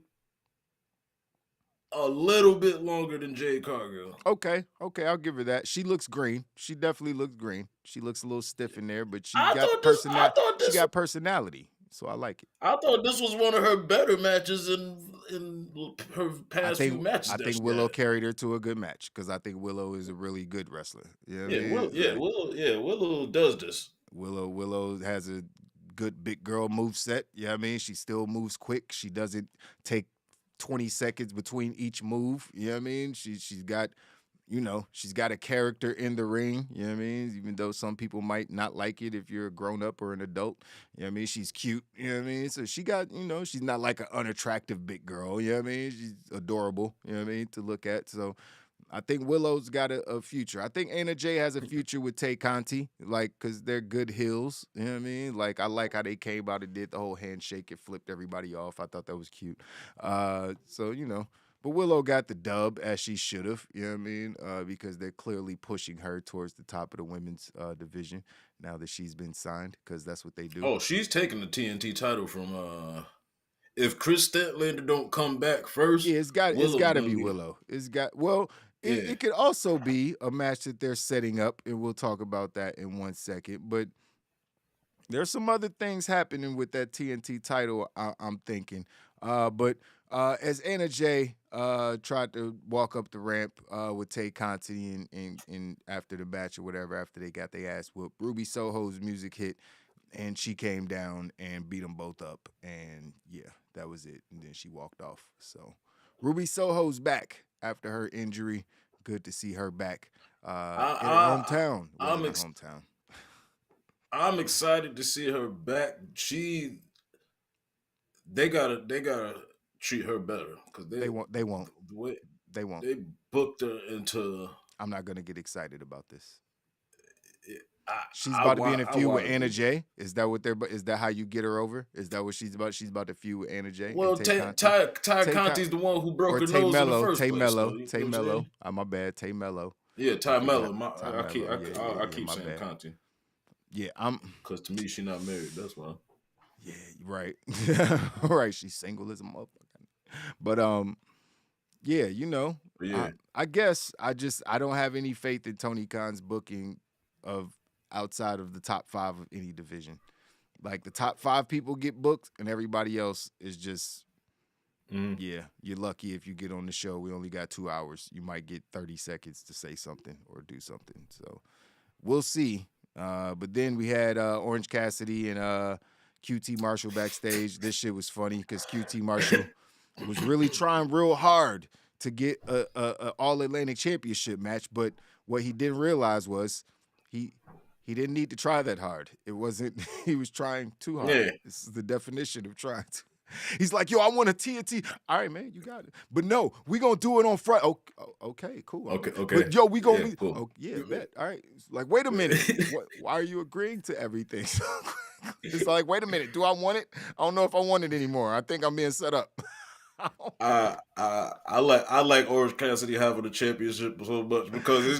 [SPEAKER 10] a little bit longer than Jade Cargil.
[SPEAKER 9] Okay, I'll give her that. She looks green. She definitely looks green. She looks a little stiff in there, but she got personality. She got personality, so I like it.
[SPEAKER 10] I thought this was one of her better matches in her past few matches.
[SPEAKER 9] I think Willow carried her to a good match because I think Willow is a really good wrestler. You know
[SPEAKER 10] Willow does this.
[SPEAKER 9] Willow has a good big girl move set. You know what I mean? She still moves quick. She doesn't take 20 seconds between each move. You know what I mean? She's got, you know, she's got a character in the ring, you know what I mean? Even though some people might not like it if you're a grown up or an adult, you know what I mean? She's cute, you know what I mean? So she got, you know, she's not like an unattractive big girl, you know what I mean? She's adorable, you know what I mean, to look at. So I think Willow's got a future. I think Anna Jay has a future with Tay Conti, like, because they're good heels, you know what I mean? Like, I like how they came out and did the whole handshake. It flipped everybody off. I thought that was cute. So, you know. But Willow got the dub, as she should have, you know what I mean? Because they're clearly pushing her towards the top of the women's division now that she's been signed, because that's what they do.
[SPEAKER 10] Oh, she's taking the TNT title from if Chris Statlander don't come back first.
[SPEAKER 9] Yeah, it's got to be Willow. It could also be a match that they're setting up, and we'll talk about that in 1 second. But there's some other things happening with that TNT title, I'm thinking. But as Anna Jay tried to walk up the ramp with Tay Conti and after the match or whatever, after they got their ass whooped, Ruby Soho's music hit, and she came down and beat them both up. And, yeah, that was it. And then she walked off. So Ruby Soho's back after her injury. Good to see her back in her hometown. Hometown.
[SPEAKER 10] I'm excited to see her back. They gotta treat her better because they won't. They booked her into.
[SPEAKER 9] I'm not gonna get excited about this. She's about to be in a feud with Anna Jay. Is that what is that how you get her over? Is that what she's about? She's about to feud with Anna Jay.
[SPEAKER 10] Well, Ty Conti's the one who broke her nose in the first place.
[SPEAKER 9] Tay Mello. My bad. Tay Mello.
[SPEAKER 10] Yeah, Ty Mello. I keep saying Conti.
[SPEAKER 9] Yeah,
[SPEAKER 10] because to me she not married. That's why.
[SPEAKER 9] Yeah, right. Right. She's single as a motherfucker. But yeah, you know.
[SPEAKER 10] Yeah.
[SPEAKER 9] I guess I don't have any faith in Tony Khan's booking of outside of the top 5 of any division. Like the top 5 people get booked and everybody else is just yeah, you're lucky if you get on the show. We only got 2 hours. You might get 30 seconds to say something or do something. So we'll see. But then we had Orange Cassidy and QT Marshall backstage. This shit was funny because QT Marshall was really trying real hard to get a All-Atlantic Championship match, but what he didn't realize was he didn't need to try that hard. It wasn't he was trying too hard.
[SPEAKER 10] Yeah.
[SPEAKER 9] This is the definition of trying to. He's like, yo, I want a TNT. All right, man, you got it. But no, we gonna do it on Friday. Okay, cool.
[SPEAKER 10] Okay.
[SPEAKER 9] But yo, we gonna
[SPEAKER 10] be cool.
[SPEAKER 9] Bet. All right. It's like, wait a minute. Why are you agreeing to everything? It's like, wait a minute. Do I want it? I don't know if I want it anymore. I think I'm being set up.
[SPEAKER 10] I like Orange Cassidy having the championship so much because it's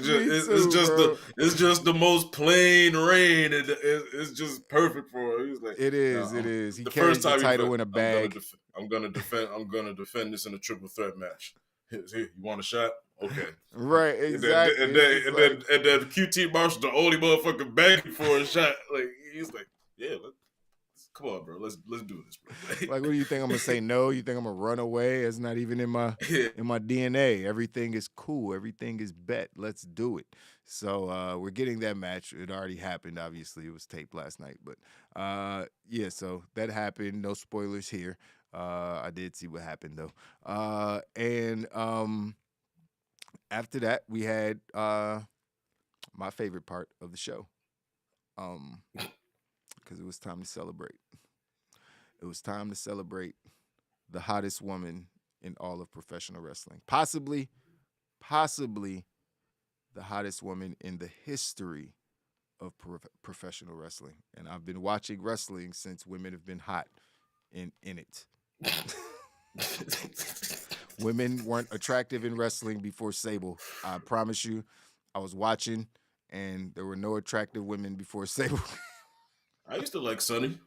[SPEAKER 10] just the most plain rain and it's just perfect for her. He's like,
[SPEAKER 9] it is. He
[SPEAKER 10] the
[SPEAKER 9] carries
[SPEAKER 10] first time
[SPEAKER 9] the title in a bag.
[SPEAKER 10] I'm gonna defend this in a triple threat match. Here, you want a shot? Okay.
[SPEAKER 9] Right, exactly.
[SPEAKER 10] And then QT Marshall the only motherfucker begging for a shot. Like he's like, yeah. Come on, bro. Let's do this, bro.
[SPEAKER 9] Like, what do you think? I'm gonna say no? You think I'm gonna run away? It's not even in my DNA. Everything is cool. Everything is bet. Let's do it. So we're getting that match. It already happened. Obviously, it was taped last night, but yeah. So that happened. No spoilers here. I did see what happened though. And after that, we had my favorite part of the show. Because it was time to celebrate. It was time to celebrate the hottest woman in all of professional wrestling. Possibly the hottest woman in the history of professional wrestling. And I've been watching wrestling since women have been hot in it. Women weren't attractive in wrestling before Sable. I promise you. I was watching, and there were no attractive women before Sable.
[SPEAKER 10] I used to like Sunny.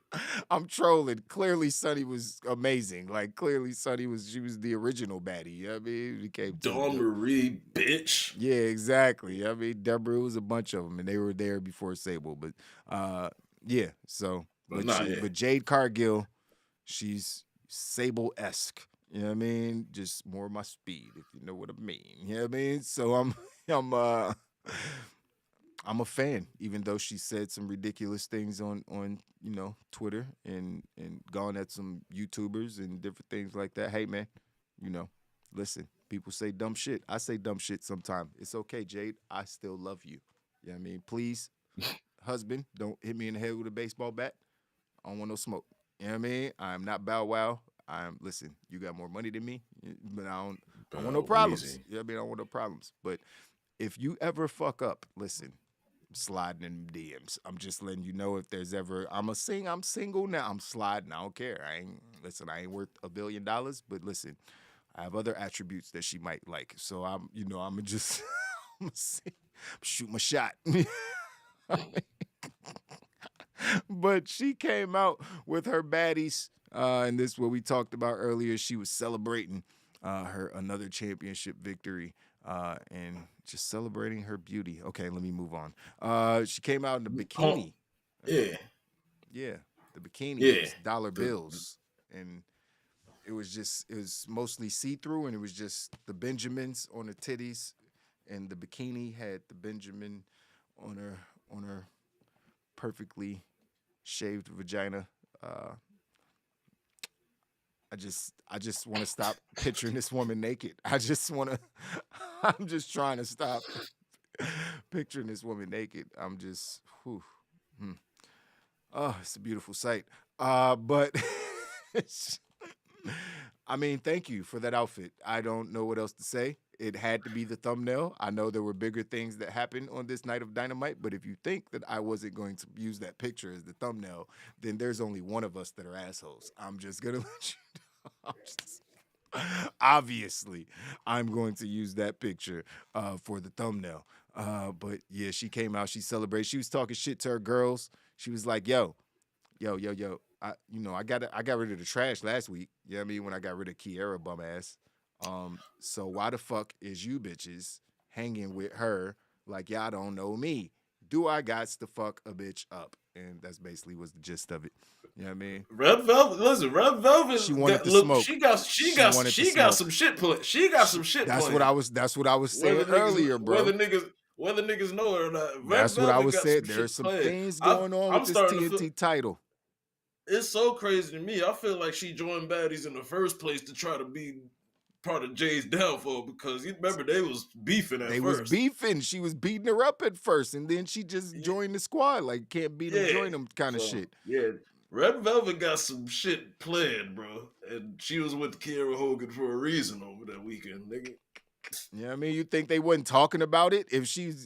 [SPEAKER 9] I'm trolling. Clearly, Sunny was amazing. Like, clearly, she was the original baddie. You know what I mean? Became
[SPEAKER 10] Dawn Marie, bitch.
[SPEAKER 9] Yeah, exactly. I mean, Deborah was a bunch of them, and they were there before Sable. But, yeah, so. But Jade Cargil, she's Sable-esque. You know what I mean? Just more of my speed, if you know what I mean. You know what I mean? So I'm a fan, even though she said some ridiculous things on Twitter and gone at some YouTubers and different things like that. Hey, man, listen, People say dumb shit. I say dumb shit sometimes. It's okay, Jade. I still love you. You know what I mean? Please, husband, don't hit me in the head with a baseball bat. I don't want no smoke. You know what I mean? I'm not Bow Wow. Listen, you got more money than me, but I don't want no problems.
[SPEAKER 10] Easy.
[SPEAKER 9] You know what I mean? I don't want no problems. But if you ever fuck up, listen, I'm sliding in DMs. I'm just letting you know if there's ever, I'm single now. I'm sliding. I don't care. I ain't worth $1 billion, but listen, I have other attributes that she might like. So I'm just shoot my shot. But she came out with her baddies, and this is what we talked about earlier. She was celebrating her another championship victory and just celebrating her beauty. Okay, let me move on. She came out in the bikini.
[SPEAKER 10] Yeah.
[SPEAKER 9] Yeah, the bikini.
[SPEAKER 10] Yeah.
[SPEAKER 9] Was dollar bills. And it was mostly see-through, and it was just the Benjamins on her titties, and the bikini had the Benjamin on her perfectly shaved vagina. I just want to stop picturing this woman naked. I'm just trying to stop picturing this woman naked. I'm just, oh, it's a beautiful sight. But I mean, thank you for that outfit. I don't know what else to say. It had to be the thumbnail. I know there were bigger things that happened on this night of Dynamite, but if you think that I wasn't going to use that picture as the thumbnail, then there's only one of us that are assholes. I'm just going to let you know. Obviously, I'm going to use that picture for the thumbnail. But yeah, she came out. She celebrated. She was talking shit to her girls. She was like, yo. I got rid of the trash last week. You know what I mean? When I got rid of Kiera bum ass. So why the fuck is you bitches hanging with her like y'all don't know me? Do I gots to fuck a bitch up? And that's basically was the gist of it. You know what I mean?
[SPEAKER 10] Red Velvet.
[SPEAKER 9] She wanted to smoke.
[SPEAKER 10] She got some shit planned. She got some shit
[SPEAKER 9] That's
[SPEAKER 10] planned.
[SPEAKER 9] That's what I was saying earlier, bro.
[SPEAKER 10] Whether niggas know it or not.
[SPEAKER 9] That's what I was saying. There's some things going on with this TNT title.
[SPEAKER 10] It's so crazy to me. I feel like she joined baddies in the first place to try to be part of Jay's downfall, because you remember they was beefing at first.
[SPEAKER 9] They was beefing. She was beating her up at first, and then she just joined the squad. Like, can't beat them, join them kind of shit.
[SPEAKER 10] Yeah. Red Velvet got some shit planned, bro. And she was with Kiera Hogan for a reason over that weekend, nigga.
[SPEAKER 9] You know what I mean? You think they wasn't talking about it?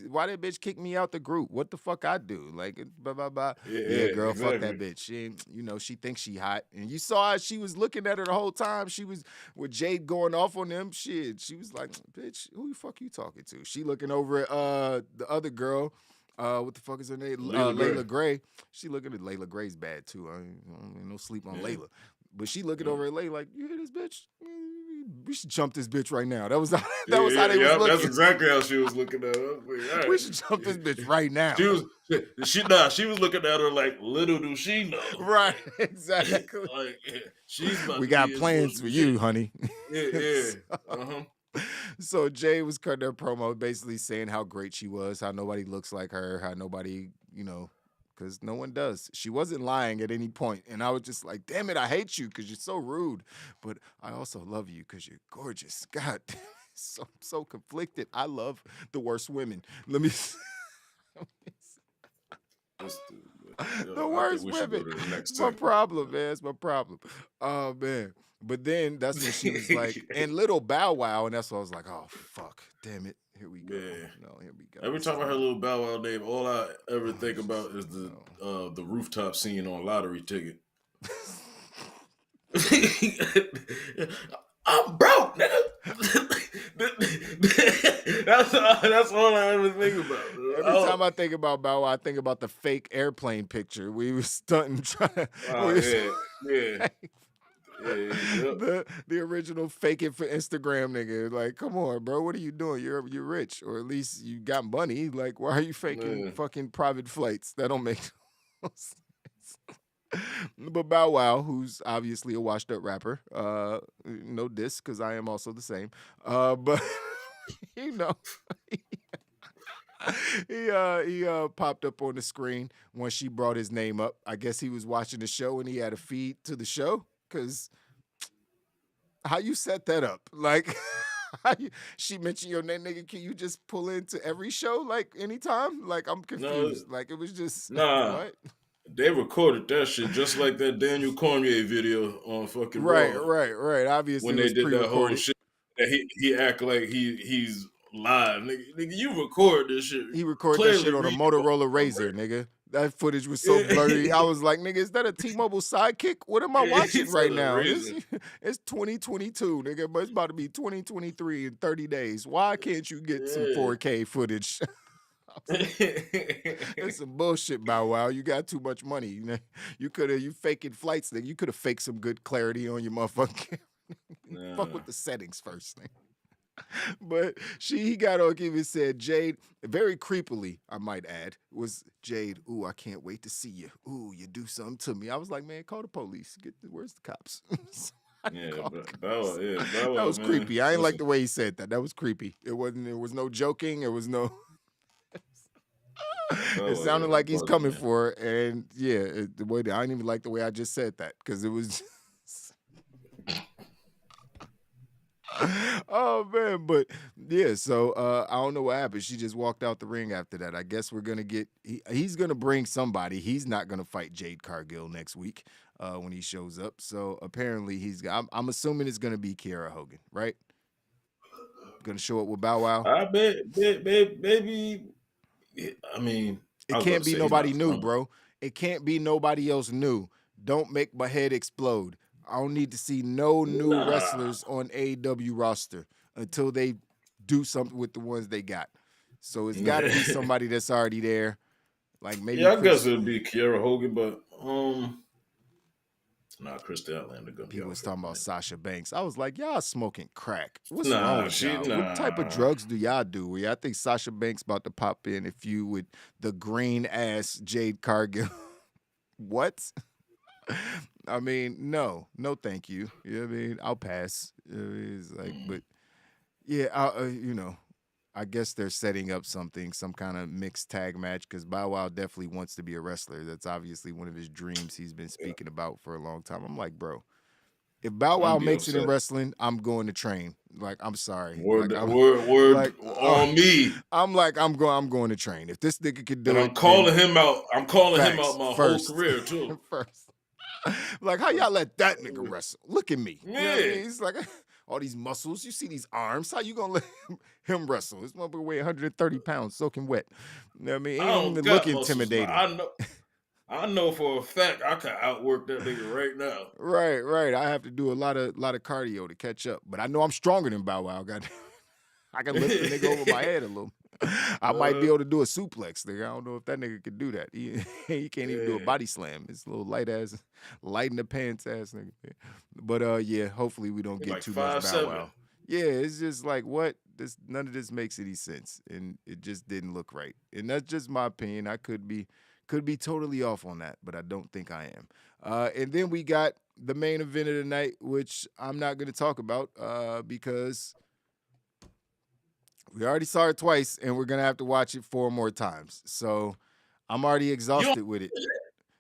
[SPEAKER 9] Why that bitch kick me out the group? What the fuck I do? Like, blah, blah, blah. Yeah, girl, exactly. Fuck that bitch. She ain't, she thinks she hot. And you saw how she was looking at her the whole time. She was with Jade going off on them. Shit. She was like, bitch, who the fuck you talking to? She looking over at the other girl. What the fuck is her name? Layla Gray. She looking at Layla Gray's bad, too. I ain't no sleep on Layla. But she looking over at Layla like, you hear this bitch? We should jump this bitch right now. That was how they was looking.
[SPEAKER 10] That's exactly how she was looking at her. Like, right.
[SPEAKER 9] We should jump this bitch right now.
[SPEAKER 10] She was looking at her like, little do she know.
[SPEAKER 9] Right, exactly. We got plans for you, honey.
[SPEAKER 10] Yeah.
[SPEAKER 9] So Jay was cutting her promo, basically saying how great she was, how nobody looks like her, how nobody, because no one does. She wasn't lying at any point. And I was just like, damn it, I hate you because you're so rude. But I also love you because you're gorgeous. God, so conflicted. I love the worst women. Let me the worst women. It's my problem, man. It's my problem. Oh, man. But then that's when she was like, and little Bow Wow. And that's when I was like, oh, fuck. Damn it. Here we go.
[SPEAKER 10] Yeah.
[SPEAKER 9] No, here we go.
[SPEAKER 10] Every time I hear little Bow Wow name, all I ever think about is the rooftop scene on Lottery Ticket. I'm broke, nigga. That's all I ever think about.
[SPEAKER 9] Every time I think about Bow Wow, I think about the fake airplane picture. We was stunting trying. The original fake it for Instagram nigga. Like, come on, bro. What are you doing? You're rich, or at least you got money. Like, why are you faking fucking private flights? That don't make no sense. But Bow Wow, who's obviously a washed up rapper, no diss, because I am also the same. But he popped up on the screen when she brought his name up. I guess he was watching the show and he had a feed to the show. Because how you set that up? Like, She mentioned your name, nigga. Can you just pull into every show like anytime? Like I'm confused.
[SPEAKER 10] No,
[SPEAKER 9] Like it was just
[SPEAKER 10] nah.
[SPEAKER 9] what?
[SPEAKER 10] They recorded that shit just like that Daniel Cormier video on fucking
[SPEAKER 9] Right,
[SPEAKER 10] Raw
[SPEAKER 9] right. Obviously,
[SPEAKER 10] when
[SPEAKER 9] it
[SPEAKER 10] they
[SPEAKER 9] was
[SPEAKER 10] did that whole
[SPEAKER 9] pre-recorded.
[SPEAKER 10] shit. That he act like he's live, nigga. You record this shit.
[SPEAKER 9] He recorded that shit
[SPEAKER 10] Clearly
[SPEAKER 9] on a
[SPEAKER 10] read
[SPEAKER 9] Motorola
[SPEAKER 10] somewhere.
[SPEAKER 9] Razor, nigga. That footage was so blurry. I was like, nigga, is that a T-Mobile Sidekick? What am I watching
[SPEAKER 10] He's
[SPEAKER 9] right
[SPEAKER 10] on a
[SPEAKER 9] now?
[SPEAKER 10] Razor.
[SPEAKER 9] It's 2022, nigga, but it's about to be 2023 in 30 days. Why can't you get some 4K footage? It's some bullshit, Bow Wow. You got too much money. You could have, you faking flights, nigga. You could have faked some good clarity on your motherfucking. Fuck with the settings first, nigga. But he got on and said, Jade, very creepily, I might add, was Jade, ooh, I can't wait to see you. Ooh, you do something to me. I was like, man, call the police. Where's the cops?
[SPEAKER 10] Bow
[SPEAKER 9] That
[SPEAKER 10] Wow,
[SPEAKER 9] was
[SPEAKER 10] man.
[SPEAKER 9] creepy. I ain't like
[SPEAKER 10] Listen.
[SPEAKER 9] the way he said that. That was creepy. There was no joking. It was no. It sounded like he's coming for her. And yeah, the way I didn't even like the way I just said that because it was. Oh man, but yeah, so I don't know what happened. She just walked out the ring after that. I guess we're gonna get he's gonna bring somebody. He's not gonna fight Jade Cargil next week when he shows up. So apparently I'm assuming it's gonna be Kiera Hogan, right? Gonna show up with Bow Wow.
[SPEAKER 10] I bet, maybe. I mean,
[SPEAKER 9] It can't be nobody new, bro. It can't be nobody else new. Don't make my head explode. I don't need to see no new wrestlers on AEW roster until they do something with the ones they got. So it's got to be somebody that's already there. Like maybe
[SPEAKER 10] I guess it'll be Kiera Hogan, but Chris Statlander gonna be.
[SPEAKER 9] People was talking about Sasha Banks. I was like, y'all smoking crack. What's
[SPEAKER 10] Nah,
[SPEAKER 9] wrong with y'all? What type of drugs do y'all do? I think Sasha Banks about to pop in if you with the green ass Jade Cargill. What? I mean, no, thank you. You know what I mean? I'll pass. It's like, but yeah, I guess they're setting up some kind of mixed tag match because Bow Wow definitely wants to be a wrestler. That's obviously one of his dreams he's been speaking about for a long time. I'm like, bro, if Bow Wow makes it in wrestling, I'm going to train. Like, I'm sorry.
[SPEAKER 10] Word
[SPEAKER 9] like,
[SPEAKER 10] on me.
[SPEAKER 9] I'm like, I'm going to train. If this nigga could do it,
[SPEAKER 10] I'm calling him out. I'm calling him out my
[SPEAKER 9] first.
[SPEAKER 10] whole career too.
[SPEAKER 9] First. Like, how y'all let that nigga wrestle? Look at me.
[SPEAKER 10] Yeah.
[SPEAKER 9] You know what I mean? He's like, all these muscles. You see these arms. How you gonna let him wrestle? This motherfucker weigh 130 pounds, soaking wet. You know what I mean? He don't even look intimidating.
[SPEAKER 10] I know for a fact I can outwork that nigga right now.
[SPEAKER 9] Right. I have to do a lot of cardio to catch up. But I know I'm stronger than Bow Wow. I can lift the nigga over my head a little. I might be able to do a suplex, nigga. I don't know if that nigga could do that. He can't even do a body slam. It's a little light in the pants ass nigga. But yeah, hopefully we don't get
[SPEAKER 10] like
[SPEAKER 9] too much Bow
[SPEAKER 10] 5'7".
[SPEAKER 9] Wow. Yeah, it's just like what? None of this makes any sense, and it just didn't look right. And that's just my opinion. I could be totally off on that, but I don't think I am. And then we got the main event of the night, which I'm not going to talk about because we already saw it twice, and we're going to have to watch it 4 more times. So I'm already exhausted with it.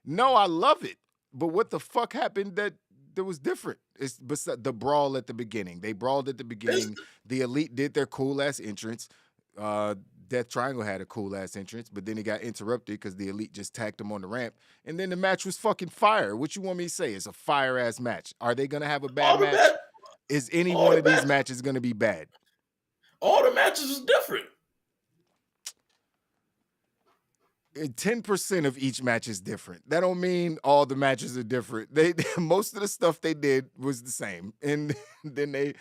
[SPEAKER 9] No, I love it. But what the fuck happened that was different? It's the brawl at the beginning. They brawled at the beginning. The Elite did their cool-ass entrance. Death Triangle had a cool-ass entrance, but then it got interrupted because the Elite just tacked them on the ramp. And then the match was fucking fire. What you want me to say? It's a fire-ass match. Are they going to have a bad match? Is any one of these matches going to be bad?
[SPEAKER 10] All the matches is different.
[SPEAKER 9] 10% of each match is different. That don't mean all the matches are different. Most of the stuff they did was the same. And then they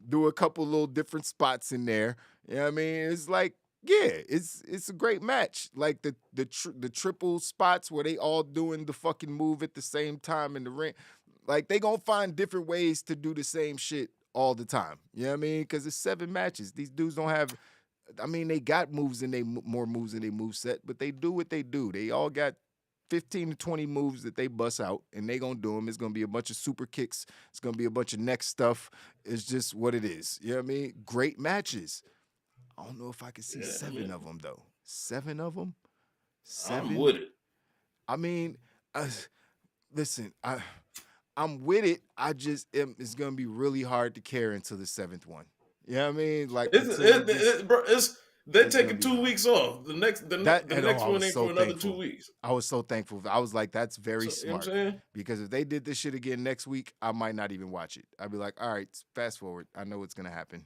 [SPEAKER 9] do a couple little different spots in there. You know what I mean? It's like, yeah, it's a great match. Like the triple spots where they all doing the fucking move at the same time in the ring. Like they gonna find different ways to do the same shit all the time. You know what I mean? Because it's 7 matches. These dudes don't have. I mean, they got moves and more moves in their moveset, but they do what they do. They all got 15 to 20 moves that they bust out, and they gonna do them. It's gonna be a bunch of super kicks. It's gonna be a bunch of neck stuff. It's just what it is. You know what I mean? Great matches. I don't know if I can see 7 of them though. 7 of them. 7.
[SPEAKER 10] I'm with it.
[SPEAKER 9] I mean, listen, I'm with it. It's gonna be really hard to carry until the 7th one. You know what I mean? Like
[SPEAKER 10] They're
[SPEAKER 9] it's gonna
[SPEAKER 10] taking
[SPEAKER 9] be
[SPEAKER 10] 2 weeks off. The next
[SPEAKER 9] I
[SPEAKER 10] one
[SPEAKER 9] was
[SPEAKER 10] ain't
[SPEAKER 9] so
[SPEAKER 10] for another
[SPEAKER 9] thankful.
[SPEAKER 10] 2 weeks.
[SPEAKER 9] I was so thankful. I was like, that's very
[SPEAKER 10] So, you know what
[SPEAKER 9] smart.
[SPEAKER 10] I'm saying?
[SPEAKER 9] Because if they did this shit again next week, I might not even watch it. I'd be like, all right, fast forward. I know what's gonna happen.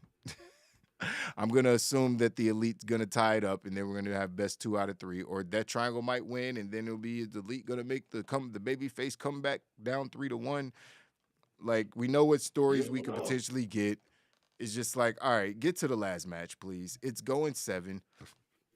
[SPEAKER 9] I'm gonna assume that the Elite's gonna tie it up, and then we're gonna have best 2 out of 3, or that triangle might win, and then it'll be the Elite gonna make the baby face come back down 3-1. Like, we know what stories we could potentially get. It's just like, all right, get to the last match, please. It's going 7.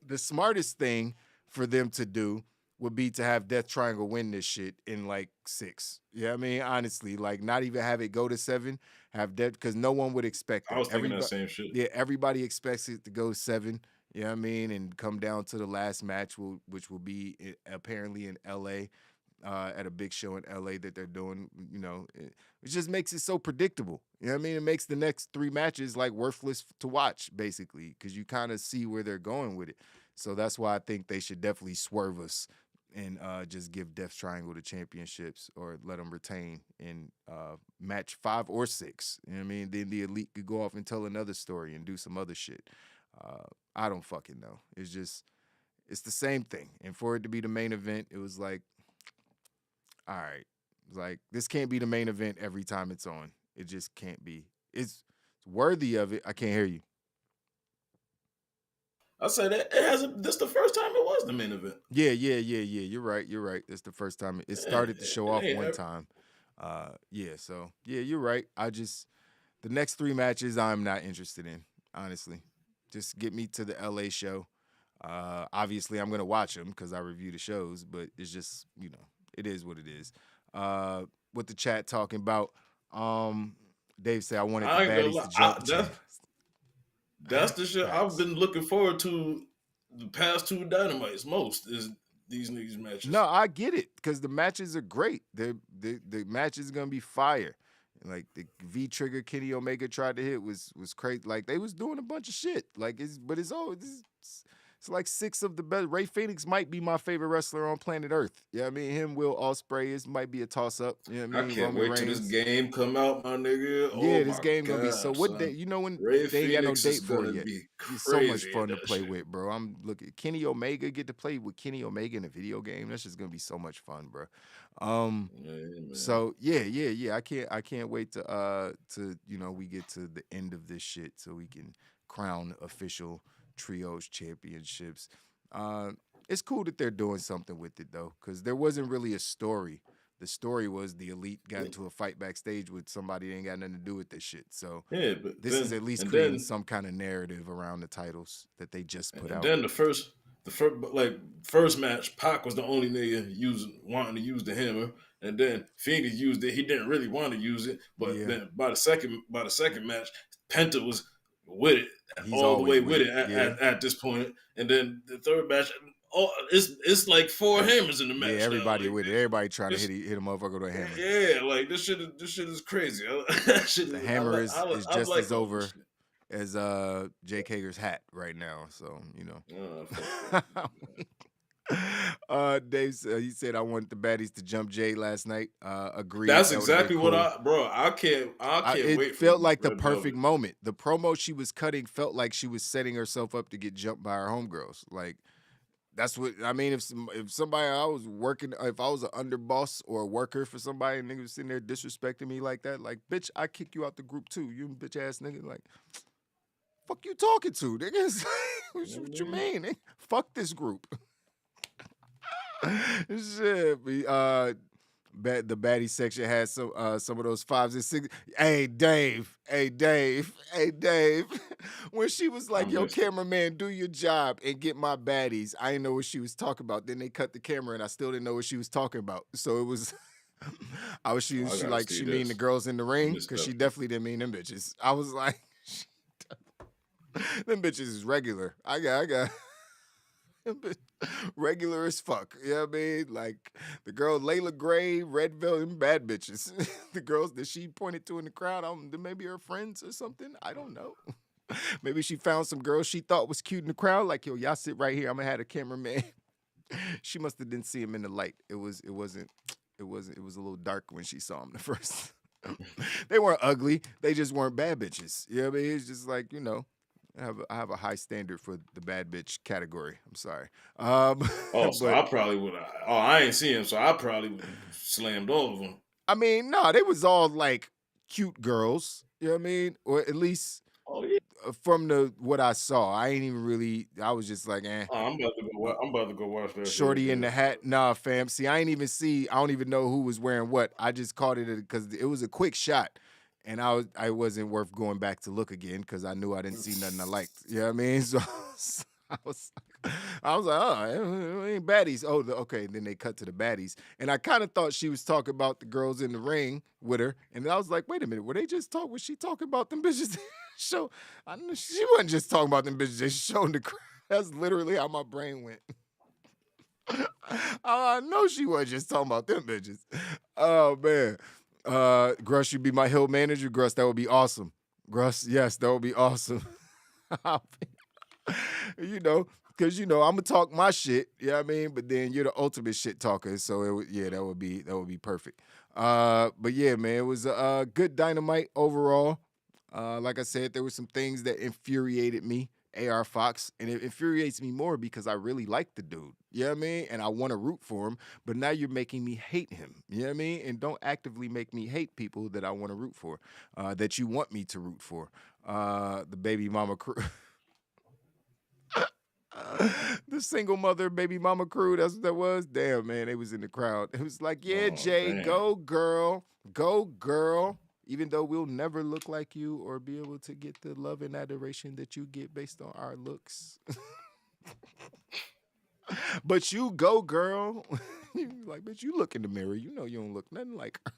[SPEAKER 9] The smartest thing for them to do would be to have Death Triangle win this shit in like 6. Yeah, I mean, honestly, like not even have it go to 7, have Death, because no one would expect it.
[SPEAKER 10] I was thinking that same shit.
[SPEAKER 9] Yeah, everybody expects it to go 7. You know what I mean? And come down to the last match, which will be apparently in LA. At a big show in LA that they're doing, you know, it just makes it so predictable. You know what I mean? It makes the next 3 matches like worthless to watch, basically, because you kind of see where they're going with it. So that's why I think they should definitely swerve us and just give Death Triangle the championships, or let them retain in match 5 or 6. You know what I mean? Then the Elite could go off and tell another story and do some other shit. I don't fucking know. It's the same thing. And for it to be the main event, it was like, all right, like this can't be the main event every time it's on. It just can't be. It's worthy of it. I can't hear you.
[SPEAKER 10] I said that it hasn't. This the first time it was the main event.
[SPEAKER 9] Yeah. You're right. It's the first time it started to show off one time. So you're right. The next 3 matches I'm not interested in, honestly. Just get me to the LA show. Obviously, I'm gonna watch them because I review the shows, but it's just, you know, it is what it is. What the chat talking about? Dave said I wanted the baddies to jump.
[SPEAKER 10] That's the shit I've been looking forward to the past 2 Dynamites most, is these niggas matches.
[SPEAKER 9] No, I get it, because the matches are great. The match is gonna be fire. Like the V trigger Kenny Omega tried to hit was crazy. Like they was doing a bunch of shit. Like it's like 6 of the best. Ray Phoenix might be my favorite wrestler on planet Earth. Yeah, I mean him, Will Ospreay might be a toss up. You know what I mean?
[SPEAKER 10] I can't wait till this game come out, my nigga.
[SPEAKER 9] Yeah, this game gonna be so. What day? You know when
[SPEAKER 10] Ray
[SPEAKER 9] they ain't got no
[SPEAKER 10] Phoenix
[SPEAKER 9] date for it yet. It's so much fun to play with, bro. I'm looking Kenny Omega, get to play with Kenny Omega in a video game. That's just gonna be so much fun, bro. So yeah. I can't wait to you know, we get to the end of this shit so we can crown official trios championships. It's cool that they're doing something with it though, because there wasn't really a story. The story was the Elite got into a fight backstage with somebody that ain't got nothing to do with this shit. So
[SPEAKER 10] yeah, but
[SPEAKER 9] this is at least creating some kind of narrative around the titles that they just put out.
[SPEAKER 10] Then the first match, Pac was the only nigga wanting to use the hammer, and then Phoenix used it. He didn't really want to use it, but then by the second match, Penta was with it. He's all the way with it at this point. And then the third match, it's like 4 hammers in the match.
[SPEAKER 9] Yeah, everybody
[SPEAKER 10] now.
[SPEAKER 9] with it. Everybody trying to hit a motherfucker with a hammer.
[SPEAKER 10] Yeah, like this shit is crazy.
[SPEAKER 9] The hammer is just as over as Jake Hager's hat right now. So, you know. Dave said he said I wanted the baddies to jump Jade last night. Agreed.
[SPEAKER 10] That's exactly what I can't
[SPEAKER 9] it
[SPEAKER 10] wait.
[SPEAKER 9] It felt like the perfect moment. The promo she was cutting felt like she was setting herself up to get jumped by her homegirls. Like that's what I mean. If somebody I was working, if I was an underboss or a worker for somebody, and nigga was sitting there disrespecting me like that, like bitch, I kick you out the group too. You bitch ass nigga, like fuck you talking to, nigga? What you mean? Nigga? Fuck this group. Shit, the baddie section has some of those 5s and 6s. Hey Dave. When she was like, "Yo, cameraman, do your job and get my baddies," I didn't know what she was talking about. Then they cut the camera, and I still didn't know what she was talking about. So it was, she mean the girls in the ring, because she definitely didn't mean them bitches. I was like, them bitches is regular. I got. Regular as fuck. You know what I mean? Like the girl Layla Gray, Red Velvet, and bad bitches. The girls that she pointed to in the crowd, maybe her friends or something. I don't know. Maybe she found some girls she thought was cute in the crowd. Like, yo, y'all sit right here. I'm gonna have a cameraman. She must have didn't see him in the light. It was a little dark when she saw him the first They weren't ugly. They just weren't bad bitches. You know what I mean? It's just like, I have a high standard for the bad bitch category. I'm sorry.
[SPEAKER 10] Oh, so
[SPEAKER 9] but
[SPEAKER 10] I probably would. Oh, I ain't see him, so I probably would have slammed all of them.
[SPEAKER 9] I mean, no, they was all like cute girls. You know what I mean? Or at least
[SPEAKER 10] Oh yeah.
[SPEAKER 9] from what I saw. I ain't even really. I was just like, eh.
[SPEAKER 10] Oh, I'm about to go watch that.
[SPEAKER 9] Shorty in the hat. Nah, fam. See, I ain't even see. I don't even know who was wearing what. I just caught it because it was a quick shot, and I wasn't worth going back to look again because I knew I didn't see nothing I liked. You know what I mean? So I was like, oh, it ain't baddies. Oh, okay. Then they cut to the baddies, and I kind of thought she was talking about the girls in the ring with her, and then I was like, wait a minute, was she talking about them bitches? Show, I know she wasn't just talking about them bitches. They showing the crowd. That's literally how my brain went. I know she wasn't just talking about them bitches. Oh man, Gruss, you be my hill manager, Gruss. That would be awesome. Gruss, yes, that would be awesome. Because I'm gonna talk my shit. You know what I mean? But then you're the ultimate shit talker, so that would be perfect. But yeah, man, it was a good Dynamite overall. Like I said, there were some things that infuriated me. AR Fox, and it infuriates me more because I really like the dude. You know what I mean? And I want to root for him, but now you're making me hate him. You know what I mean? And don't actively make me hate people that I want to root for, that you want me to root for. The baby mama crew. The single mother baby mama crew, that's what that was. Damn, man, they was in the crowd. It was like, yeah, Jay,
[SPEAKER 10] damn.
[SPEAKER 9] go girl. Even though we'll never look like you or be able to get the love and adoration that you get based on our looks. But you go, girl. Like, bitch, you look in the mirror. You know you don't look nothing like her.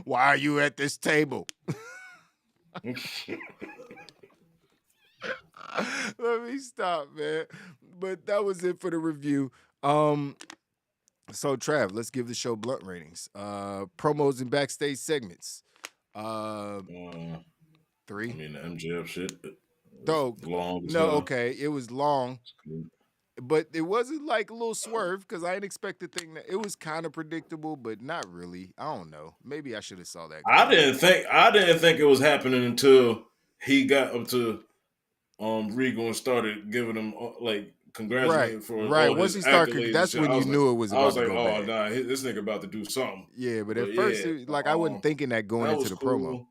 [SPEAKER 9] Why are you at this table? Let me stop, man. But that was it for the review. So, Trav, let's give the show blunt ratings. Promos and backstage segments. 3.
[SPEAKER 10] I mean, the MJF shit.
[SPEAKER 9] Long. No, okay, it was long, but it wasn't like a little swerve because I didn't expect the thing that it was kind of predictable, but not really. I don't know. Maybe I should have saw that.
[SPEAKER 10] I didn't think it was happening until he got up to Regal and started giving him like congratulating for all
[SPEAKER 9] once
[SPEAKER 10] his
[SPEAKER 9] he started,
[SPEAKER 10] accolades
[SPEAKER 9] that's when you knew it was about to go bad.
[SPEAKER 10] I was like, oh, nah, this nigga about to do something.
[SPEAKER 9] Yeah, but at first, I wasn't thinking that going into the promo.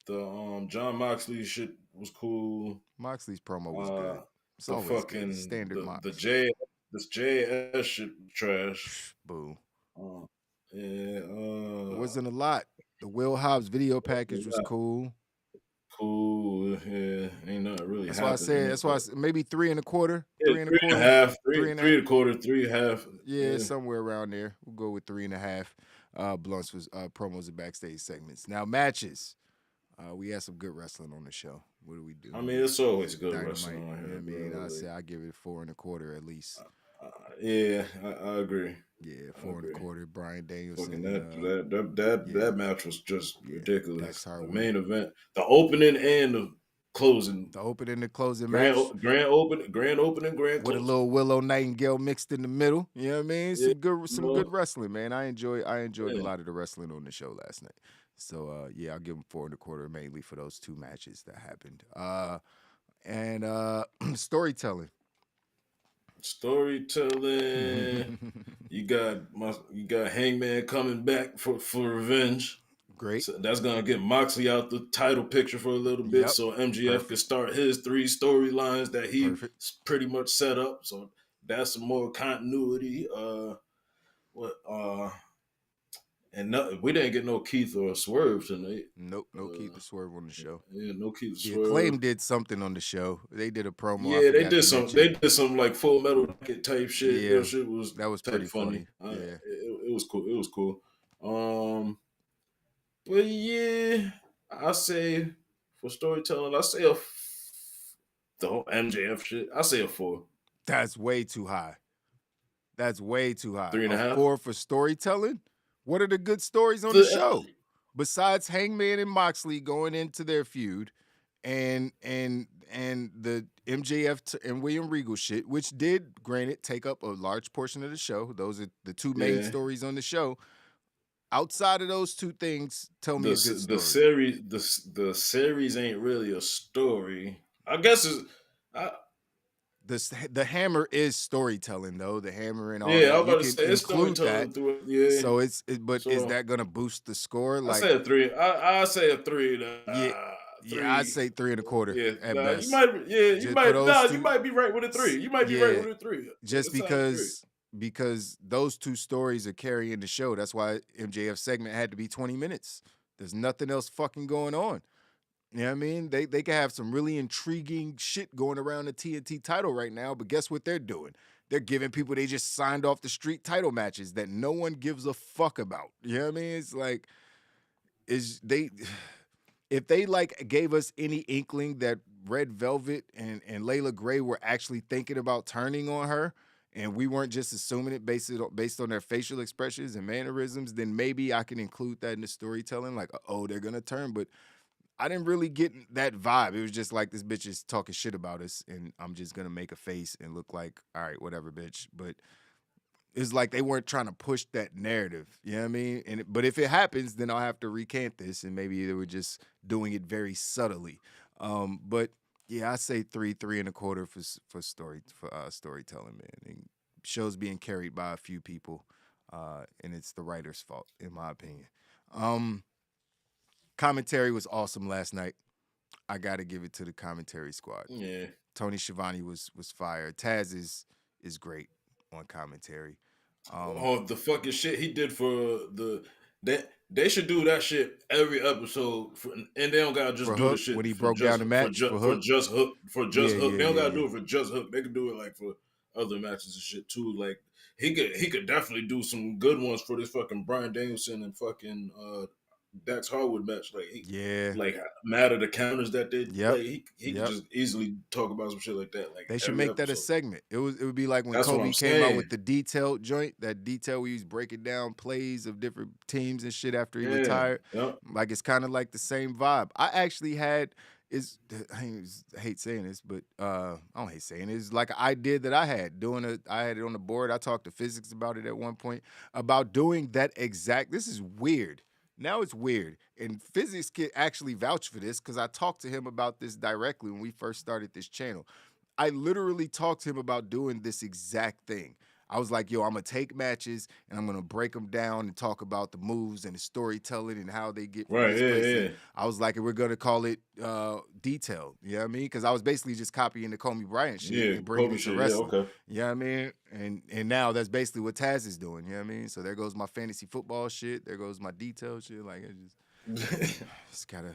[SPEAKER 10] The John Moxley shit was cool.
[SPEAKER 9] Moxley's promo was good. It's
[SPEAKER 10] the fucking good. Standard Mox. This JS shit trash.
[SPEAKER 9] Boo.
[SPEAKER 10] It
[SPEAKER 9] wasn't a lot. The Will Hobbs video package was cool.
[SPEAKER 10] Cool, yeah, ain't nothing really.
[SPEAKER 9] That's why I said. Maybe 3 1/4.
[SPEAKER 10] Yeah, 3 1/2, 3 1/4, 3 1/2.
[SPEAKER 9] Yeah, somewhere around there. We'll go with 3 1/2. Blunts was promos and backstage segments. Now matches. We had some good wrestling on the show. What do we do?
[SPEAKER 10] I mean, it's always good
[SPEAKER 9] Dynamite,
[SPEAKER 10] wrestling on here.
[SPEAKER 9] I mean, I say I give it 4 1/4 at least.
[SPEAKER 10] Yeah, I agree.
[SPEAKER 9] Yeah, 4 1/4. Brian Danielson.
[SPEAKER 10] That match was just ridiculous. The main event, the opening and the closing.
[SPEAKER 9] The opening and the closing match.
[SPEAKER 10] Grand opening, grand
[SPEAKER 9] with
[SPEAKER 10] closing.
[SPEAKER 9] A little Willow Nightingale mixed in the middle. You know what I mean? Some good wrestling, man. I enjoyed a lot of the wrestling on the show last night. So I'll give them 4 1/4 mainly for those 2 matches that happened. And storytelling. You got Hangman coming back for revenge. Great.
[SPEAKER 10] So that's gonna get Moxley out the title picture for a little bit, so MJF can start his 3 storylines that he pretty much set up. So that's some more continuity. We didn't get no Keith or Swerve tonight.
[SPEAKER 9] Nope, no Keith or Swerve on the show.
[SPEAKER 10] Yeah, no Keith or Swerve.
[SPEAKER 9] The Acclaim did something on the show. They did a promo.
[SPEAKER 10] Yeah, they did some. They did some like Full Metal type shit.
[SPEAKER 9] Yeah,
[SPEAKER 10] that shit was
[SPEAKER 9] pretty funny. Yeah,
[SPEAKER 10] it was cool. It was cool. But yeah, I say for storytelling, I say the whole MJF shit. I say a 4.
[SPEAKER 9] That's way too high.
[SPEAKER 10] 3 1/2.
[SPEAKER 9] 4 for storytelling. What are the good stories on the show besides Hangman and Moxley going into their feud, and the MJF and William Regal shit, which did, granted, take up a large portion of the show. Those are the 2 main stories on the show. Outside of those two things, tell me a good story.
[SPEAKER 10] The series ain't really a story. I guess it's.
[SPEAKER 9] The hammer is storytelling though. The hammer and all
[SPEAKER 10] Yeah,
[SPEAKER 9] that.
[SPEAKER 10] I was
[SPEAKER 9] You
[SPEAKER 10] about to
[SPEAKER 9] can
[SPEAKER 10] say it's
[SPEAKER 9] include
[SPEAKER 10] storytelling
[SPEAKER 9] that.
[SPEAKER 10] through it. Yeah.
[SPEAKER 9] So but is
[SPEAKER 10] So
[SPEAKER 9] that gonna boost the score?
[SPEAKER 10] I
[SPEAKER 9] Like
[SPEAKER 10] say a 3. I say a 3.
[SPEAKER 9] yeah,
[SPEAKER 10] 3.
[SPEAKER 9] yeah, I'd say 3 1/4
[SPEAKER 10] Yeah,
[SPEAKER 9] at
[SPEAKER 10] nah,
[SPEAKER 9] best.
[SPEAKER 10] you might. Yeah, you
[SPEAKER 9] Just for
[SPEAKER 10] might.
[SPEAKER 9] those
[SPEAKER 10] Nah,
[SPEAKER 9] two-
[SPEAKER 10] you might be right with a 3. You might be right with a 3.
[SPEAKER 9] Just
[SPEAKER 10] It sounds
[SPEAKER 9] because those two stories are carrying the show. That's why MJF segment had to be 20 minutes. There's nothing else fucking going on. You know what I mean? They can have some really intriguing shit going around the TNT title right now, but guess what they're doing? They're giving people they just signed off the street title matches that no one gives a fuck about. You know what I mean? It's like, if they like gave us any inkling that Red Velvet and Layla Gray were actually thinking about turning on her, and we weren't just assuming it based on their facial expressions and mannerisms, then maybe I can include that in the storytelling, like, oh, they're gonna turn, but I didn't really get that vibe. It was just like, this bitch is talking shit about us, and I'm just gonna make a face and look like, all right, whatever, bitch. But it's like they weren't trying to push that narrative. You know what I mean? But if it happens, then I'll have to recant this, and maybe they were just doing it very subtly. But yeah, I say 3 1/4 for storytelling, man. And shows being carried by a few people, and it's the writer's fault, in my opinion. Commentary was awesome last night. I got to give it to the commentary squad.
[SPEAKER 10] Yeah.
[SPEAKER 9] Tony Schiavone was fire. Taz is great on commentary.
[SPEAKER 10] The fucking shit he did for they should do that shit every episode, and they don't gotta just do
[SPEAKER 9] Hook,
[SPEAKER 10] the shit
[SPEAKER 9] when he
[SPEAKER 10] for
[SPEAKER 9] broke down the match
[SPEAKER 10] for just Hook.
[SPEAKER 9] Yeah,
[SPEAKER 10] They don't gotta
[SPEAKER 9] yeah.
[SPEAKER 10] do it for just Hook. They could do it like for other matches and shit too. Like he could definitely do some good ones for this fucking Bryan Danielson and fucking Dax Harwood match. Like matter the counters that they he could just easily talk about some shit like that. Like
[SPEAKER 9] they should
[SPEAKER 10] every
[SPEAKER 9] make that a
[SPEAKER 10] episode.
[SPEAKER 9] segment. It would be like when
[SPEAKER 10] That's what
[SPEAKER 9] Kobe
[SPEAKER 10] I'm
[SPEAKER 9] came out
[SPEAKER 10] saying.
[SPEAKER 9] with the detailed joint, that detail where he was breaking down plays of different teams and shit after he retired.
[SPEAKER 10] Yep.
[SPEAKER 9] Like, it's kind of like the same vibe. I actually had I hate saying this, but I don't hate saying it. It's like an idea that I had I had it on the board. I talked to Physics about it at one point, about doing that exact. This is weird. Now it's weird. And Physics can actually vouch for this, because I talked to him about this directly when we first started this channel. I literally talked to him about doing this exact thing. I was like, yo, I'm going to take matches and I'm going to break them down and talk about the moves and the storytelling and how they get from
[SPEAKER 10] Right,
[SPEAKER 9] this place.
[SPEAKER 10] yeah.
[SPEAKER 9] And I was like, we're going to call it detailed. You know what I mean? Because I was basically just copying the Kobe Bryant shit and bringing it to wrestling.
[SPEAKER 10] Okay.
[SPEAKER 9] You know what I mean? And now that's basically what Taz is doing. You know what I mean? So there goes my fantasy football shit. There goes my detail shit. Like, just gotta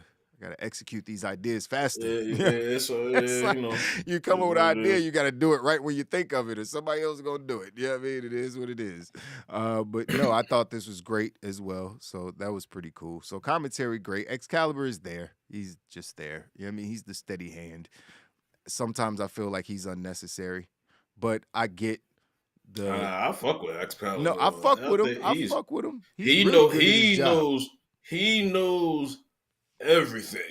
[SPEAKER 9] execute these ideas faster.
[SPEAKER 10] It's like, you know,
[SPEAKER 9] you come up with an idea, you gotta do it right when you think of it, or somebody else is gonna do it. You know what I mean? It is what it is. But no, I thought this was great as well. So that was pretty cool. So commentary, great. Excalibur is there. He's just there. You know what I mean? He's the steady hand. Sometimes I feel like he's unnecessary, but I get the.
[SPEAKER 10] I fuck with Excalibur.
[SPEAKER 9] No, I fuck with him. I fuck with him.
[SPEAKER 10] He knows everything.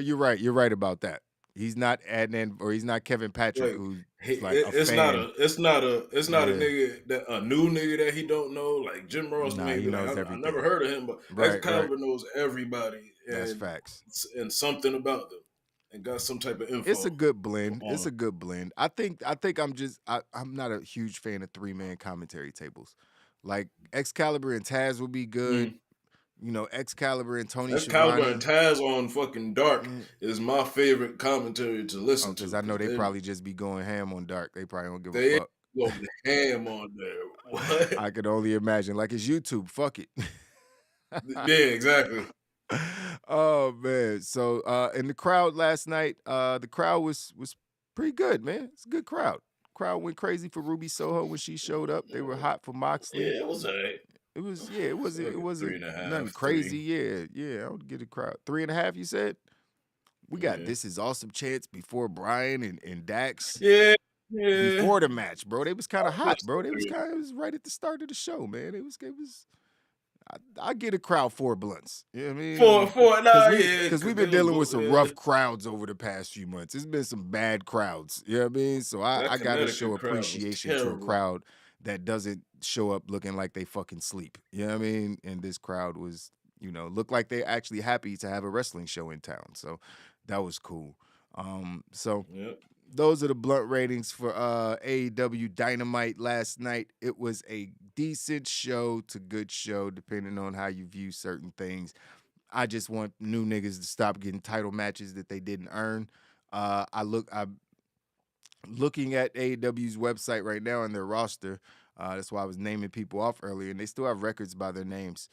[SPEAKER 9] You're right. You're right about that. He's not Adnan, or he's not Kevin Patrick, who's like a fan.
[SPEAKER 10] It's not a nigga a new nigga that he don't know. Like Jim Ross,
[SPEAKER 9] Nah,
[SPEAKER 10] maybe.
[SPEAKER 9] he knows
[SPEAKER 10] I
[SPEAKER 9] everything.
[SPEAKER 10] never heard of him, but Excalibur knows everybody.
[SPEAKER 9] That's facts.
[SPEAKER 10] And something about them, and got some type of info.
[SPEAKER 9] It's a good blend. It's a good blend. I think I'm not a huge fan of 3-man commentary tables. Like Excalibur and Taz would be good. You know, Excalibur and Tony
[SPEAKER 10] Excalibur
[SPEAKER 9] Schiavone.
[SPEAKER 10] and Taz on fucking Dark is my favorite commentary to listen to.
[SPEAKER 9] Because I know they probably just be going ham on Dark. They probably don't give
[SPEAKER 10] a
[SPEAKER 9] fuck.
[SPEAKER 10] They go ham on there. What?
[SPEAKER 9] I could only imagine. Like, it's YouTube. Fuck it.
[SPEAKER 10] Yeah, exactly.
[SPEAKER 9] Oh man. So in the crowd last night, the crowd was pretty good, man. It's a good crowd. Crowd went crazy for Ruby Soho when she showed up. They were hot for Moxley.
[SPEAKER 10] Yeah, it was alright.
[SPEAKER 9] It wasn't
[SPEAKER 10] 3.5,
[SPEAKER 9] nothing crazy. 3. Yeah, I would get a crowd. 3.5, you said? We got This Is Awesome chants before Bryan and Dax.
[SPEAKER 10] Yeah.
[SPEAKER 9] Before the match, bro. They was kind of hot, bro. It was right at the start of the show, man. It was I get a crowd 4 blunts. You know what I mean?
[SPEAKER 10] Four,
[SPEAKER 9] because we've been dealing with some rough crowds over the past few months. It's been some bad crowds. You know what I mean? So I got to show appreciation to a crowd that doesn't show up looking like they fucking sleep. You know what I mean? And this crowd was, looked like they're actually happy to have a wrestling show in town. So that was cool. So
[SPEAKER 10] Yep.
[SPEAKER 9] those are the blunt ratings for AEW Dynamite last night. It was a decent show to good show, depending on how you view certain things. I just want new niggas to stop getting title matches that they didn't earn. I'm looking at AEW's website right now and their roster. That's why I was naming people off earlier, and they still have records by their names.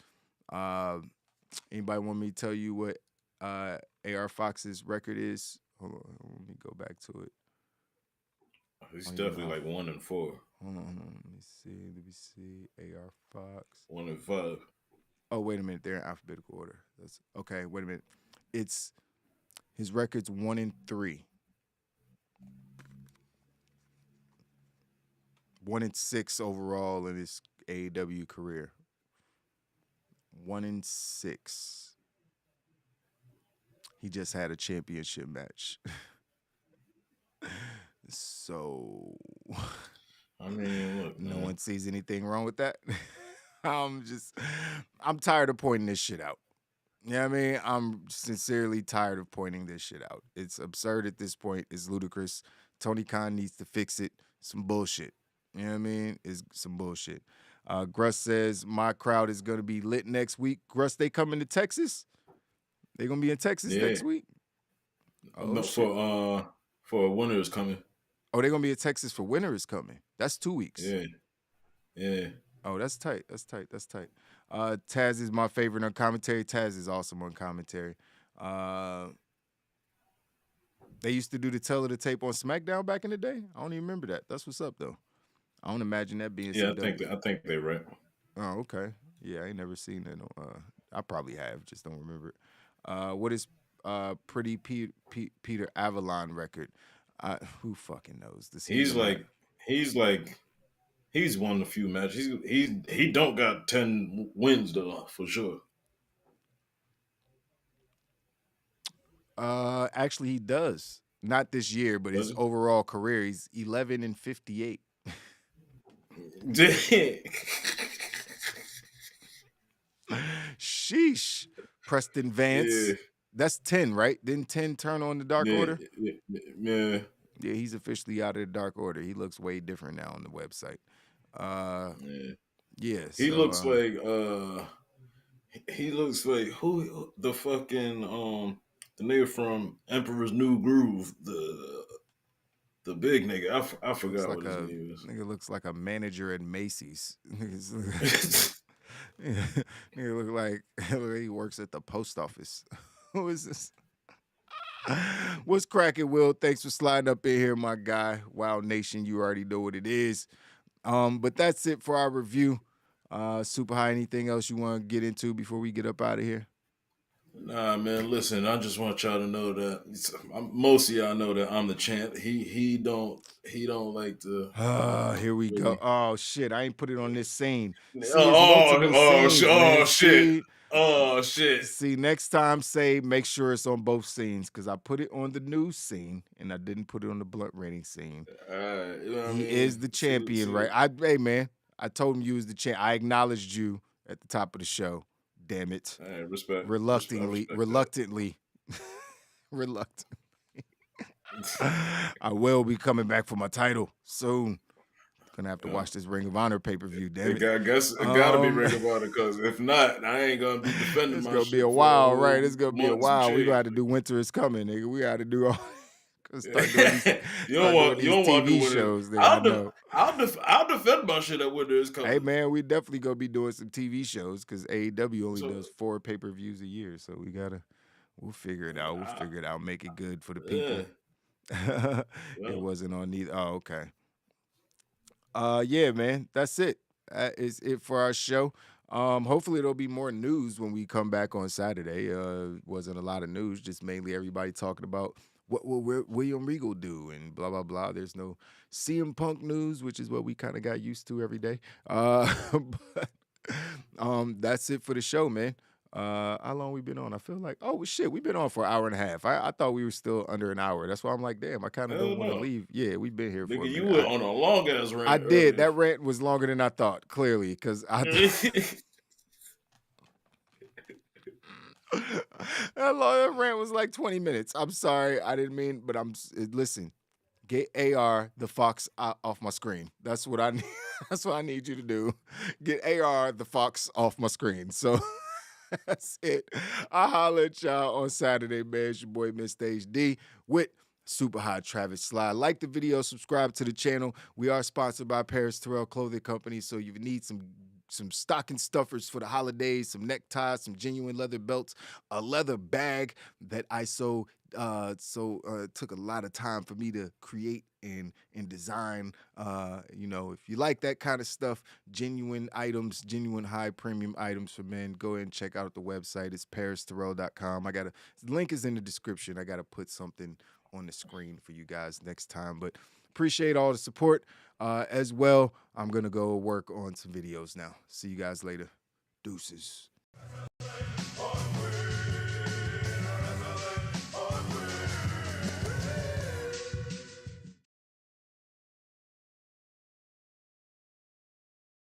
[SPEAKER 9] Anybody want me to tell you what AR Fox's record is? Hold on, let me go back to it.
[SPEAKER 10] He's definitely like 1-4.
[SPEAKER 9] Hold on. Let me see. AR Fox.
[SPEAKER 10] 1-5.
[SPEAKER 9] Oh, wait a minute. They're in alphabetical order. That's okay. Wait a minute. It's his record's 1-3. 1-6 overall in his AEW career. 1-6. He just had a championship match. So,
[SPEAKER 10] I mean, look,
[SPEAKER 9] no
[SPEAKER 10] man.
[SPEAKER 9] one sees anything wrong with that. I'm tired of pointing this shit out. You know what I mean? I'm sincerely tired of pointing this shit out. It's absurd at this point. It's ludicrous. Tony Khan needs to fix it. Some bullshit. You know what I mean? It's some bullshit. Gruss says, my crowd is going to be lit next week. Gruss, they coming to Texas? They going to be in Texas next week? Oh,
[SPEAKER 10] no,
[SPEAKER 9] shit.
[SPEAKER 10] for winter is coming.
[SPEAKER 9] Oh, they're going to be in Texas for winter is coming. That's 2 weeks.
[SPEAKER 10] Yeah.
[SPEAKER 9] Oh, that's tight. Taz is my favorite on commentary. Taz is awesome on commentary. They used to do the tell of the tape on SmackDown back in the day. I don't even remember that. That's what's up, though. I don't imagine that being
[SPEAKER 10] I think they're right.
[SPEAKER 9] Oh, okay. Yeah, I ain't never seen that. I probably have, just don't remember it. What is Pretty Peter Avalon record? Who fucking knows?
[SPEAKER 10] He's won a few matches. He don't got 10 wins though, for sure.
[SPEAKER 9] Actually, he does. Not this year, but his overall career, he's 11-58. Sheesh. Preston Vance.
[SPEAKER 10] Yeah.
[SPEAKER 9] That's 10, right? Didn't 10 turn on the Dark Order?
[SPEAKER 10] Yeah.
[SPEAKER 9] Yeah, he's officially out of the Dark Order. He looks way different now on the website. Yeah.
[SPEAKER 10] He looks like who the fucking the nigga from Emperor's New Groove, the big nigga. I forgot what his name is.
[SPEAKER 9] Nigga looks like a manager at Macy's. Nigga look like he works at the post office. Who is this? What's cracking, Will? Thanks for sliding up in here, my guy. Wow Nation, you already know what it is. But that's it for our review. Super High, anything else you want to get into before we get up out of here?
[SPEAKER 10] Nah, man. Listen, I just want y'all to know that most of y'all know that I'm the champ. He don't like to.
[SPEAKER 9] Here we go. Oh shit! I ain't put it on this scene.
[SPEAKER 10] Shit.
[SPEAKER 9] See, next time, make sure it's on both scenes because I put it on the news scene and I didn't put it on the blunt rating scene. He is the champion, right? Hey, man, I told him you was the champ. I acknowledged you at the top of the show. Damn it.
[SPEAKER 10] Respect.
[SPEAKER 9] Reluctantly. I will be coming back for my title soon. Gonna have to watch this Ring of Honor pay-per-view, damn it.
[SPEAKER 10] I guess it gotta be Ring of Honor, because if not, I ain't gonna be defending
[SPEAKER 9] it's
[SPEAKER 10] my
[SPEAKER 9] gonna
[SPEAKER 10] shit
[SPEAKER 9] be a while, right? It's gonna be a while. We gotta do Winter is Coming, nigga. We gotta do all
[SPEAKER 10] you don't want
[SPEAKER 9] TV shows.
[SPEAKER 10] I'll defend my shit at Winter is Coming.
[SPEAKER 9] Hey man, we definitely gonna be doing some TV shows because AEW only does 4 pay-per-views a year, so we'll figure it out. Make it good for the people. It wasn't on neither. Oh, okay. Yeah, man, that's it. That is it for our show. Hopefully there'll be more news when we come back on Saturday. Wasn't a lot of news, just mainly everybody talking about what will William Regal do and blah, blah, blah. There's no CM Punk news, which is what we kind of got used to every day. But that's it for the show, man. How long we been on? I feel like, oh shit, we've been on for an hour and a half. I thought we were still under an hour. That's why I'm like, damn, I kind of don't want to leave. Yeah, we've been here for a
[SPEAKER 10] Nigga, you
[SPEAKER 9] minute.
[SPEAKER 10] went on a long ass rant.
[SPEAKER 9] I did. That rant was longer than I thought, clearly, because I that rant was like 20 minutes. I'm sorry, I didn't mean, but listen. Get AR the Fox off my screen. That's what I need. That's what I need you to do. Get AR the Fox off my screen. So that's it. I'll holler at y'all on Saturday, man. It's your boy Mr. HD with Super High Travis Sly. Like the video, subscribe to the channel. We are sponsored by Paris Terrell Clothing Company, so you need some stocking stuffers for the holidays, some neckties, some genuine leather belts, a leather bag that I took a lot of time for me to create and design. If you like that kind of stuff, genuine items, genuine high premium items for men, go ahead and check out the website. It's paristerrell.com. The link is in the description. I gotta put something on the screen for you guys next time, but appreciate all the support as well. I'm gonna go work on some videos now. See you guys later. Deuces.